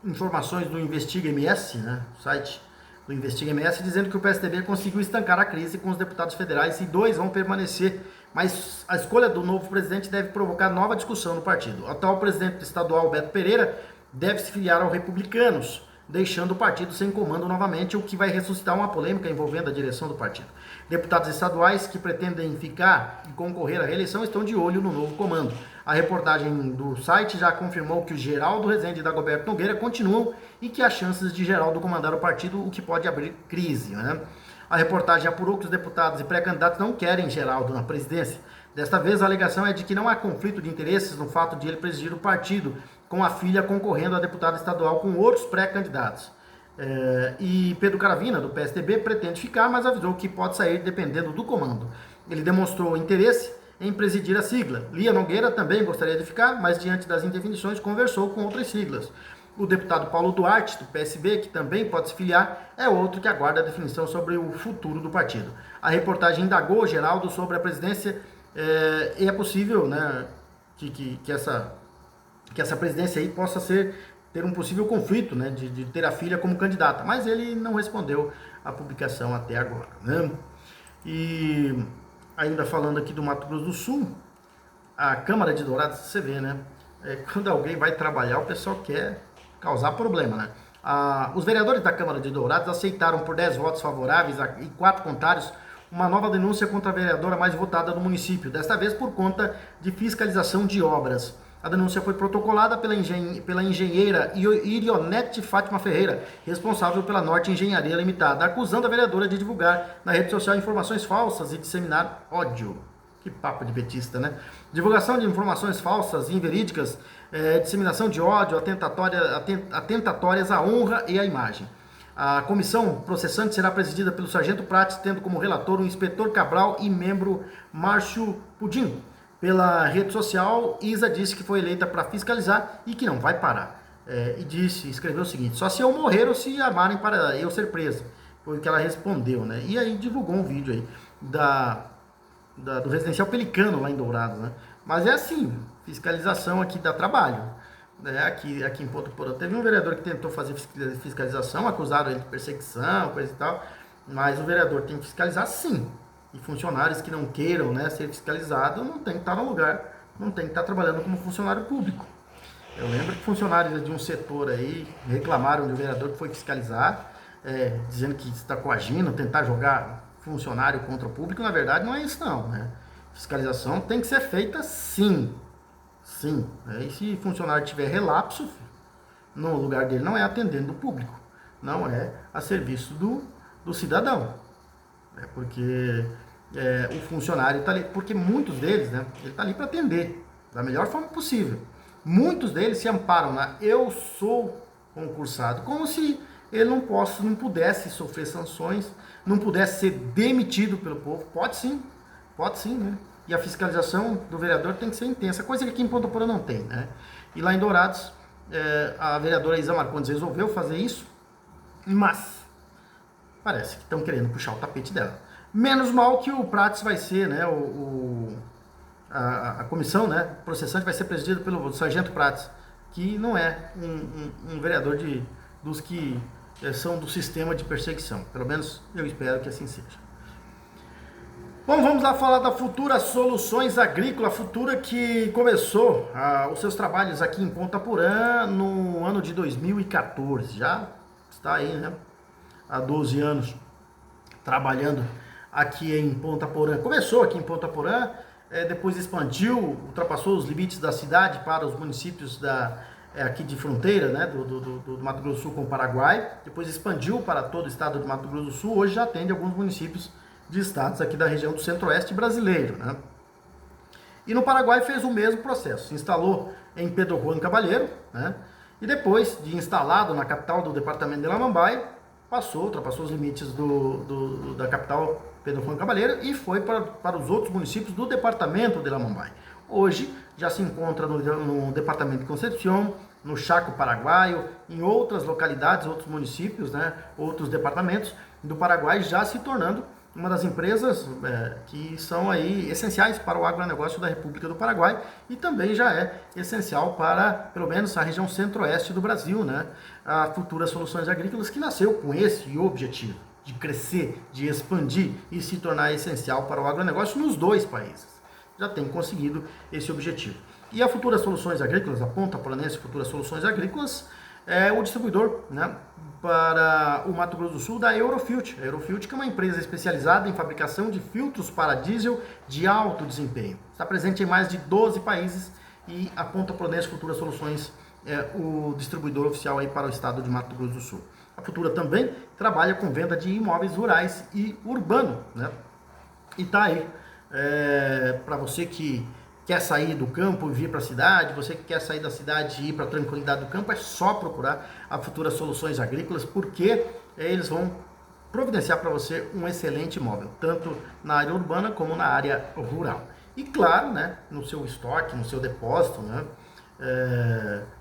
informações do Investiga MS, né, site do Investiga MS, dizendo que o PSDB conseguiu estancar a crise com os deputados federais e 2 vão permanecer, mas a escolha do novo presidente deve provocar nova discussão no partido. O atual presidente estadual, Beto Pereira, deve se filiar aos republicanos, deixando o partido sem comando novamente, o que vai ressuscitar uma polêmica envolvendo a direção do partido. Deputados estaduais que pretendem ficar e concorrer à reeleição estão de olho no novo comando. A reportagem do site já confirmou que o Geraldo Rezende e Dagoberto Nogueira continuam e que há chances de Geraldo comandar o partido, o que pode abrir crise, né? A reportagem apurou que os deputados e pré-candidatos não querem Geraldo na presidência. Desta vez, a alegação é de que não há conflito de interesses no fato de ele presidir o partido, com a filha concorrendo a deputado estadual com outros pré-candidatos. E Pedro Caravina, do PSDB, pretende ficar, mas avisou que pode sair dependendo do comando. Ele demonstrou interesse em presidir a sigla. Lia Nogueira também gostaria de ficar, mas diante das indefinições conversou com outras siglas. O deputado Paulo Duarte, do PSB, que também pode se filiar, é outro que aguarda a definição sobre o futuro do partido. A reportagem indagou Geraldo sobre a presidência e é possível, né, que essa presidência aí possa ter um possível conflito, né, de ter a filha como candidata, mas ele não respondeu à publicação até agora, né? E ainda falando aqui do Mato Grosso do Sul, a Câmara de Dourados, você vê, né, quando alguém vai trabalhar, o pessoal quer causar problema, né? Os vereadores da Câmara de Dourados aceitaram por 10 votos favoráveis e 4 contrários uma nova denúncia contra a vereadora mais votada do município, desta vez por conta de fiscalização de obras. A denúncia foi protocolada pela engenheira Irionete Fátima Ferreira, responsável pela Norte Engenharia Limitada, acusando a vereadora de divulgar na rede social informações falsas e disseminar ódio. Que papo de petista, né? Divulgação de informações falsas e inverídicas, disseminação de ódio, atentatórias à honra e à imagem. A comissão processante será presidida pelo Sargento Prates, tendo como relator o inspetor Cabral e membro Márcio Pudim. Pela rede social, Isa disse que foi eleita para fiscalizar e que não vai parar. Escreveu o seguinte: só se eu morrer ou se amarem para eu ser presa. Foi o que ela respondeu, né? E aí divulgou um vídeo aí do Residencial Pelicano lá em Dourados, né? Mas é assim, fiscalização aqui dá trabalho. Aqui em Ponta Porã teve um vereador que tentou fazer fiscalização, acusaram ele de perseguição, coisa e tal, mas o vereador tem que fiscalizar sim. E funcionários que não queiram, né, ser fiscalizados não tem que estar no lugar, não tem que estar trabalhando como funcionário público. Eu lembro que funcionários de um setor aí reclamaram do vereador que foi fiscalizar, dizendo que está coagindo, tentar jogar funcionário contra o público. Na verdade não é isso não, né? Fiscalização tem que ser feita sim. Sim, e se o funcionário tiver relapso, no lugar dele não é atendendo o público, não é a serviço do cidadão. Porque o funcionário está ali, porque muitos deles, né, ele está ali para atender da melhor forma possível. Muitos deles se amparam na eu sou concursado, como se ele não pudesse sofrer sanções, não pudesse ser demitido pelo povo. Pode sim, né? E a fiscalização do vereador tem que ser intensa, coisa que aqui em Ponta Porã não tem, né? E lá em Dourados, a vereadora Isa Marcondes resolveu fazer isso, mas parece que estão querendo puxar o tapete dela. Menos mal que o Prates vai ser, né, a comissão, né, processante vai ser presidida pelo Sargento Prates, que não é um vereador dos que são do sistema de perseguição. Pelo menos eu espero que assim seja. Bom, vamos lá falar da Futura Soluções Agrícola, Futura que começou os seus trabalhos aqui em Ponta Porã no ano de 2014. Já está aí, né, há 12 anos trabalhando aqui em Ponta Porã. Começou aqui em Ponta Porã, depois expandiu, ultrapassou os limites da cidade para os municípios aqui de fronteira, né, do Mato Grosso do Sul com o Paraguai. Depois expandiu para todo o estado do Mato Grosso do Sul. Hoje já atende alguns municípios de estados aqui da região do centro-oeste brasileiro, né? E no Paraguai fez o mesmo processo, se instalou em Pedro Juan Caballero, né? E depois de instalado na capital do departamento de Lamambai, ultrapassou os limites da capital Pedro Juan Caballero e foi para os outros municípios do departamento de La Mumbai. Hoje já se encontra no departamento de Concepción, no Chaco Paraguaio, em outras localidades, outros municípios, né, outros departamentos do Paraguai, já se tornando uma das empresas que são aí essenciais para o agronegócio da República do Paraguai e também já é essencial para, pelo menos, a região centro-oeste do Brasil, né? A Futura Soluções Agrícolas, que nasceu com esse objetivo de crescer, de expandir e se tornar essencial para o agronegócio nos dois países. Já tem conseguido esse objetivo. E a Futura Soluções Agrícolas, a Ponta Poranense Futura Soluções Agrícolas, é o distribuidor, né, para o Mato Grosso do Sul da Eurofilt. A Eurofilt, que é uma empresa especializada em fabricação de filtros para diesel de alto desempenho. Está presente em mais de 12 países e a Ponta Poranense Futura Soluções é o distribuidor oficial aí para o estado de Mato Grosso do Sul. A Futura também trabalha com venda de imóveis rurais e urbano, né? E tá aí para você que quer sair do campo e vir para a cidade, você que quer sair da cidade e ir para a tranquilidade do campo, é só procurar a Futura Soluções Agrícolas, porque eles vão providenciar para você um excelente imóvel, tanto na área urbana como na área rural. E claro, né, no seu estoque, no seu depósito, né,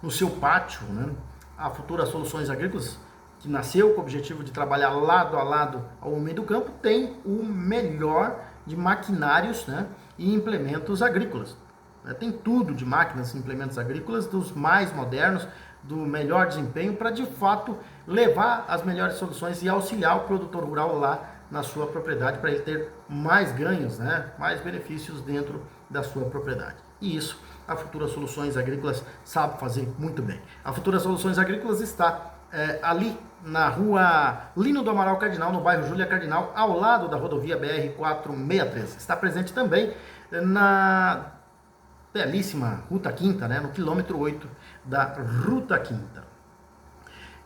no seu pátio, né, a Futura Soluções Agrícolas, que nasceu com o objetivo de trabalhar lado a lado ao meio do campo, tem o melhor de maquinários, né, e implementos agrícolas. Tem tudo de máquinas e implementos agrícolas, dos mais modernos, do melhor desempenho, para de fato levar as melhores soluções e auxiliar o produtor rural lá na sua propriedade, para ele ter mais ganhos, né, mais benefícios dentro da sua propriedade. E isso a Futura Soluções Agrícolas sabe fazer muito bem. A Futura Soluções Agrícolas está ali na rua Lino do Amaral Cardinal, no bairro Júlia Cardinal, ao lado da rodovia BR-463. Está presente também na belíssima Ruta Quinta, né, no quilômetro 8 da Ruta Quinta.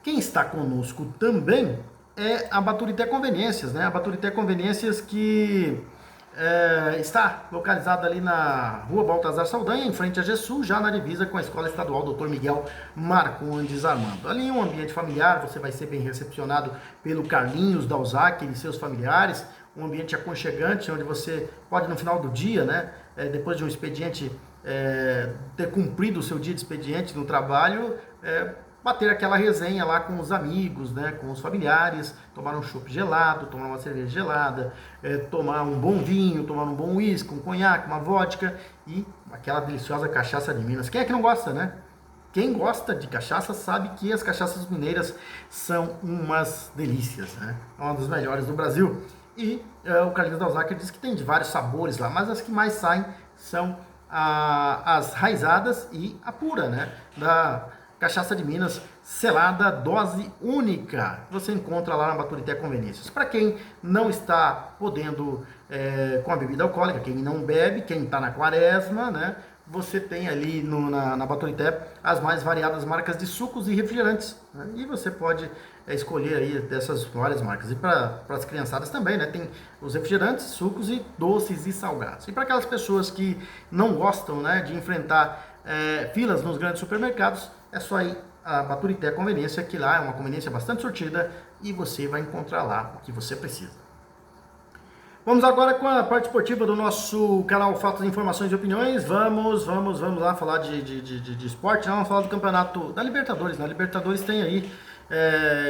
Quem está conosco também é a Baturité Conveniências, né? A Baturité Conveniências que está localizada ali na rua Baltazar Saldanha, em frente a GESUL, já na divisa com a Escola Estadual Dr. Miguel Marcondes Armando. Ali um ambiente familiar, você vai ser bem recepcionado pelo Carlinhos Dalzac e seus familiares, um ambiente aconchegante, onde você pode no final do dia, né, depois de um expediente, ter cumprido o seu dia de expediente no trabalho, bater aquela resenha lá com os amigos, né, com os familiares, tomar um chopp gelado, tomar uma cerveja gelada, tomar um bom vinho, tomar um bom uísque, um conhaque, uma vodka e aquela deliciosa cachaça de Minas. Quem é que não gosta, né? Quem gosta de cachaça sabe que as cachaças mineiras são umas delícias, né? É uma das melhores do Brasil. E o Carlinhos Dalzac diz que tem de vários sabores lá, mas as que mais saem são as raizadas e a pura, né, da cachaça de Minas, selada, dose única. Você encontra lá na Baturité Conveniências. Para quem não está podendo com a bebida alcoólica, quem não bebe, quem está na quaresma, né, você tem ali na Baturité as mais variadas marcas de sucos e refrigerantes, né, e você pode escolher aí dessas várias marcas. E para as criançadas também, né, tem os refrigerantes, sucos e doces e salgados. E para aquelas pessoas que não gostam, né, de enfrentar filas nos grandes supermercados, é só ir a Baturité Conveniência, que lá é uma conveniência bastante sortida e você vai encontrar lá o que você precisa. Vamos agora com a parte esportiva do nosso canal Fatos, Informações e Opiniões. Vamos lá falar de esporte, vamos falar do campeonato da Libertadores. Na Libertadores tem aí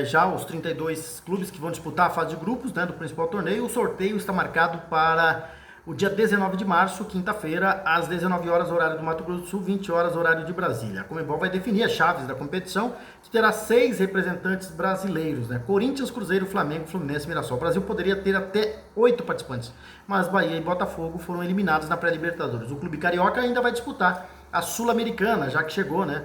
já os 32 clubes que vão disputar a fase de grupos, né, do principal torneio. O sorteio está marcado para o dia 19 de março, quinta-feira, às 19 horas, horário do Mato Grosso do Sul, 20 horas, horário de Brasília. A Conmebol vai definir as chaves da competição, que terá 6 representantes brasileiros, né? Corinthians, Cruzeiro, Flamengo, Fluminense e Mirassol. O Brasil poderia ter até 8 participantes, mas Bahia e Botafogo foram eliminados na pré-Libertadores. O clube carioca ainda vai disputar a Sul-Americana, já que chegou, né,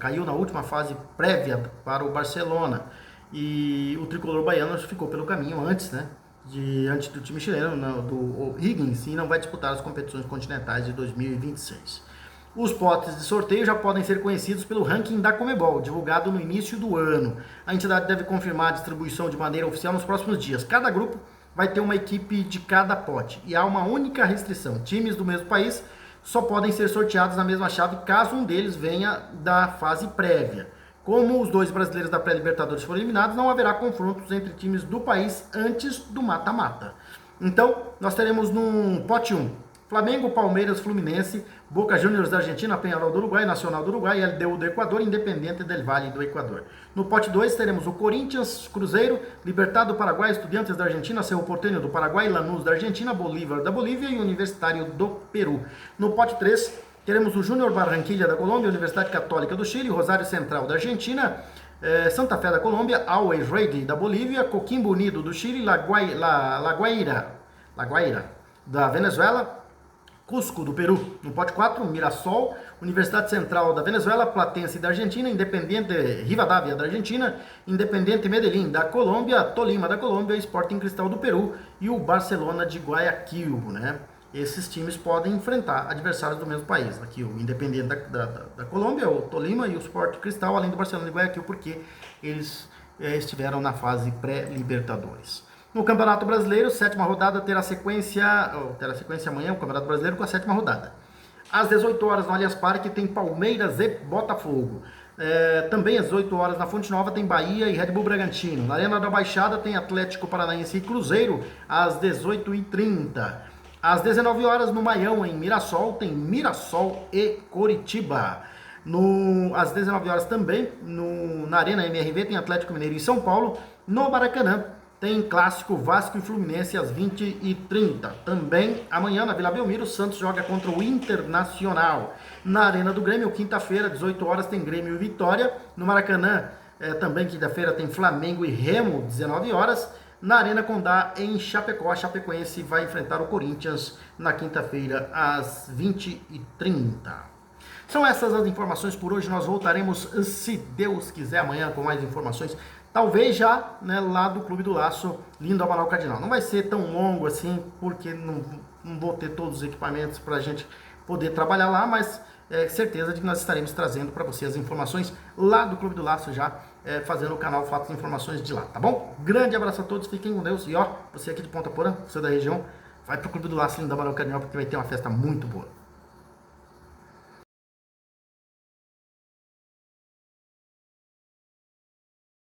caiu na última fase prévia para o Barcelona. E o tricolor baiano ficou pelo caminho antes, né, diante do time chileno, do Higgins, e não vai disputar as competições continentais de 2026. Os potes de sorteio já podem ser conhecidos pelo ranking da Conmebol, divulgado no início do ano. A entidade deve confirmar a distribuição de maneira oficial nos próximos dias. Cada grupo vai ter uma equipe de cada pote, e há uma única restrição: times do mesmo país só podem ser sorteados na mesma chave caso um deles venha da fase prévia. Como os 2 brasileiros da pré-Libertadores foram eliminados, não haverá confrontos entre times do país antes do mata-mata. Então, nós teremos no pote 1, Flamengo, Palmeiras, Fluminense, Boca Juniors da Argentina, Peñarol do Uruguai, Nacional do Uruguai, LDU do Equador, Independiente del Valle do Equador. No pote 2 teremos o Corinthians, Cruzeiro, Libertad do Paraguai, Estudiantes da Argentina, Cerro Porteño do Paraguai, Lanús da Argentina, Bolívar da Bolívia e Universitário do Peru. No pote 3 teremos o Júnior Barranquilla da Colômbia, Universidade Católica do Chile, Rosário Central da Argentina, Santa Fé da Colômbia, Always Ready da Bolívia, Coquimbo Unido do Chile, La Guaira da Venezuela, Cusco do Peru. No pote 4, Mirassol, Universidade Central da Venezuela, Platense da Argentina, Independiente Rivadavia da Argentina, Independiente Medellín da Colômbia, Tolima da Colômbia, Sporting Cristal do Peru e o Barcelona de Guayaquil, né? Esses times podem enfrentar adversários do mesmo país. Aqui o Independiente da Colômbia, o Tolima e o Sport Cristal, além do Barcelona de Guayaquil, porque eles estiveram na fase pré-Libertadores. No Campeonato Brasileiro, 7ª rodada terá sequência amanhã, o Campeonato Brasileiro com a 7ª rodada. Às 18 horas no Allianz Parque tem Palmeiras e Botafogo. Também às 18 horas na Fonte Nova tem Bahia e Red Bull Bragantino. Na Arena da Baixada tem Atlético Paranaense e Cruzeiro às 18h30. Às 19 horas no Maião, em Mirassol, tem Mirassol e Coritiba. Às 19 horas também, na Arena MRV, tem Atlético Mineiro e São Paulo. No Maracanã, tem Clássico Vasco e Fluminense às 20h30. Também, amanhã, na Vila Belmiro, o Santos joga contra o Internacional. Na Arena do Grêmio, quinta-feira, 18 horas, tem Grêmio e Vitória. No Maracanã, também quinta-feira, tem Flamengo e Remo, 19 horas. Na Arena Condá, em Chapecó, a Chapecoense vai enfrentar o Corinthians na quinta-feira, às 20h30. São essas as informações por hoje. Nós voltaremos, se Deus quiser, amanhã com mais informações. Talvez já, né, lá do Clube do Laço, Lindo Amaral Cardinal. Não vai ser tão longo assim, porque não vou ter todos os equipamentos para a gente poder trabalhar lá, mas certeza de que nós estaremos trazendo para você as informações lá do Clube do Laço, já fazendo o canal Fatos e Informações de lá, tá bom? Grande abraço a todos, fiquem com Deus. E ó, você aqui de Ponta Porã, você da região, vai pro Clube do Laço Lindo Amaral Cardinal, porque vai ter uma festa muito boa.